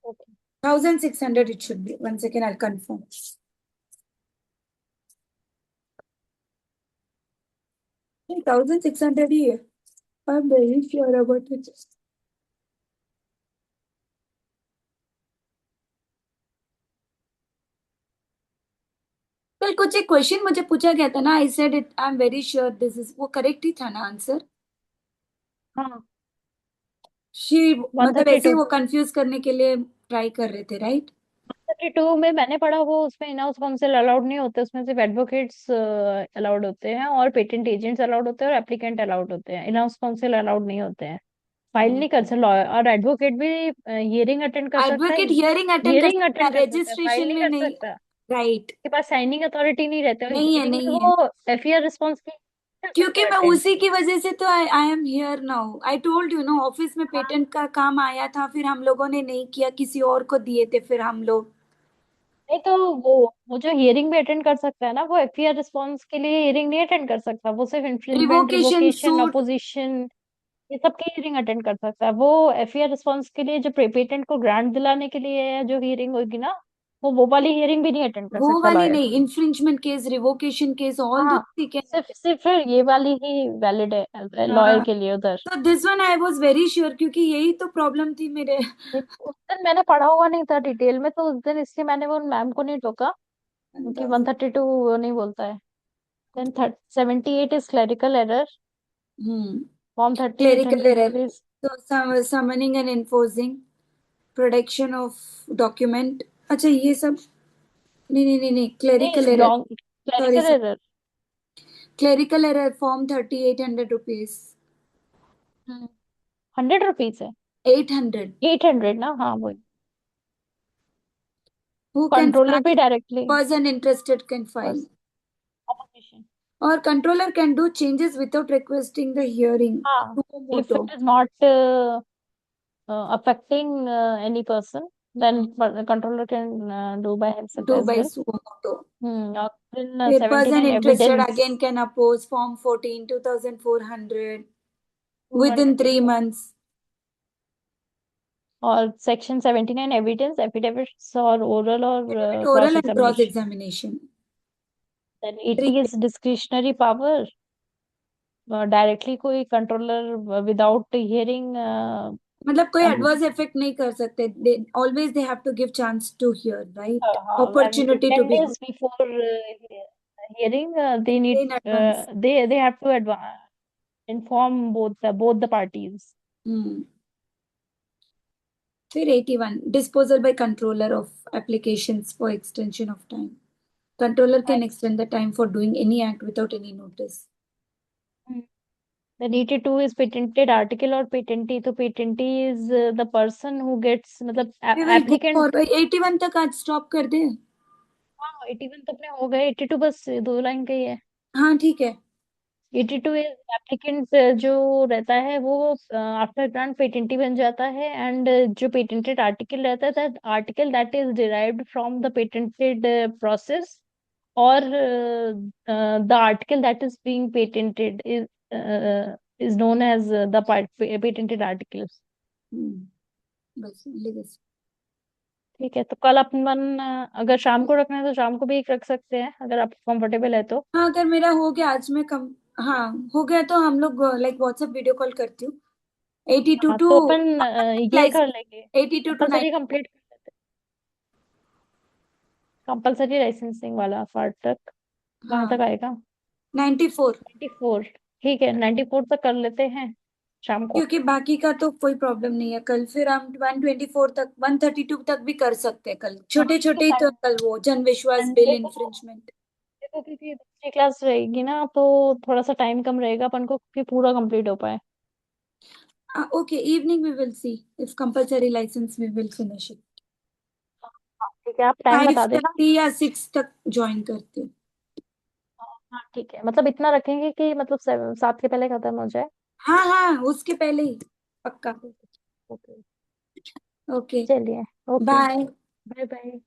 Okay. 1600 it should be. One second, I'll confirm. 1600 ही है. I'm very sure about it. कल कुछ एक क्वेश्चन मुझे पूछा गया था ना, I said it, I am very sure this is, वो करेक्ट ही था ना आंसर? हाँ, शी वन मतलब थर्टी ऐसे ही टू वो कंफ्यूज करने के लिए ट्राई कर रहे थे, राइट? 32 में मैंने पढ़ा, वो उसमें इन हाउस काउंसिल अलाउड नहीं होते, उसमें सिर्फ एडवोकेट्स अलाउड होते हैं और पेटेंट एजेंट्स अलाउड होते हैं और एप्लीकेंट अलाउड होते हैं। इन हाउस काउंसिल अलाउड नहीं होते हैं। फाइल नहीं कर सकता लॉयर, और एडवोकेट भी हियरिंग अटेंड कर सकता है। एडवोकेट हियरिंग अटेंड कर हियरिंग सकता है, अटेंड कर सकता है, फाइल रजिस्ट्रेशन नहीं में कर नहीं. सकता। राइट. के पास साइनिंग अथॉरिटी नहीं रहता, और नहीं है, हियरिंग में नहीं है. वो एफआईआर रिस्पॉन्स कर सकते क्योंकि हैं मैं अटेंड। उसी की वजह से तो I am here now. I told you know, office में हाँ, पेटेंट का काम आया था, फिर हम लोगों ने नहीं किया, किसी और को दिए थे फिर हम लोग. नहीं तो वो जो हियरिंग भी अटेंड कर सकता है ना, वो एफआईआर रिस्पॉन्स के लिए हियरिंग नहीं अटेंड कर सकता। वो सिर्फ infringement, revocation revocation, suit. Opposition, ये सब की हियरिंग अटेंड कर सकता है। वो एफआईआर रिस्पॉन्स के लिए जो पेटेंट को ग्रांट दिलाने के लिए जो हियरिंग होगी ना, वो वाली हियरिंग भी नहीं अटेंड कर वो सकता वाली लॉयर। नहीं, infringement case, revocation case, all हाँ, दो ठीक है. सिर्फ ये वाली ही वैलिड है लॉयर हाँ. के लिए उधर। तो this one I was very sure, क्योंकि यही तो प्रॉब्लम थी मेरे. उस दिन मैंने पढ़ा हुआ नहीं था डिटेल में, तो उस दिन इसलिए मैंने वो मैम को नहीं टोका, क्योंकि 132 नहीं बोलता है। Then 78 is clerical error. Hmm. Form 38 clerical hundred error. Rupees तो summoning and enforcing, production of document. अच्छा ये सब. नहीं नहीं नहीं नहीं, नहीं, clerical error. Wrong. Sorry clerical sir. Error. Clerical error form 3800 rupees. 100 rupees है। 800. 800 ना, हाँ वही। हु कैन कंट्रोलर भी file? Directly. Person interested can file. बस, ऑपोजिशन। और controller can do changes without requesting the hearing. हाँ, suo if motu. It is not affecting any person, then controller can do by himself do as by well. Suo motu. और then फिर person 79 interested evidence, again can oppose form 14 2400 with in 200। 3 months. और section 79 evidence, affidavits और oral और cross oral and cross examination. Examination. Then 80 is discretionary power. Directly कोई controller without hearing, मतलब कोई adverse effect नहीं कर सकते. They always they have to give chance to hear, right? and opportunity to 10 be days before hearing, they need in advance. they have to inform both the parties. Hmm. फिर 81, disposal by controller of applications for extension of time. Controller can extend the time for doing any act without any notice. Then 82 is patented article और patentee। तो patentee is the person who gets, मतलब We will go applicant। for 81 तक आज stop कर दें. हाँ, 81 तो अपने हो गए, 82 बस 2 लाइन का ही है। हाँ ठीक है. 82 इज एप्लीकेंट जो रहता है वो आफ्टर ग्रांट पेटेंटी बन जाता है, एंड जो पेटेंटेड आर्टिकल रहता है, that article that is derived from the patented process, or the article that is being patented is known as the patented articles। बस only this. ठीक है, तो कल अपन अगर शाम को रखना है तो शाम को भी एक रख सकते हैं, अगर आप कंफर्टेबल है तो। हाँ अगर मेरा हो गया आज में कम. हाँ हो गया तो हम लोग लाइक व्हाट्सएप वीडियो कॉल करती हूँ. 82 हाँ, टू तो अपन ये कर लाइसेंस. लेंगे। 82 टू कंपलसरी कंप्लीट कर लेते हैं, कंपलसरी लाइसेंसिंग वाला पार्ट तक। कहाँ हाँ तक आएगा? 94. 94। ठीक है, 94 तक कर लेते हैं शाम को। क्योंकि बाकी का तो कोई प्रॉब्लम नहीं है. कल फिर हम 124 तक, 132 तक भी कर सकते हैं कल. हाँ, छोटे तो छोटे ही तो कल वो जन विश्वास बिल संडे को इन्फ्रिंजमेंट. देखो, क्योंकि दूसरी क्लास रहेगी ना, तो थोड़ा सा टाइम कम रहेगा अपन को कि पूरा कंप्लीट हो पाए। Okay, evening we will see if compulsory licence we will finish it. हाँ, ठीक है, आप टाइम फाइव बता देना। थर्टी या 6 तक ज्वाइन करती हूँ. हाँ ठीक है, मतलब इतना रखेंगे कि मतलब 7 के पहले खत्म हो जाए। हाँ हाँ उसके पहले ही. पक्का. ओके। ओके. चलिए। ओके। बाय. Bye bye.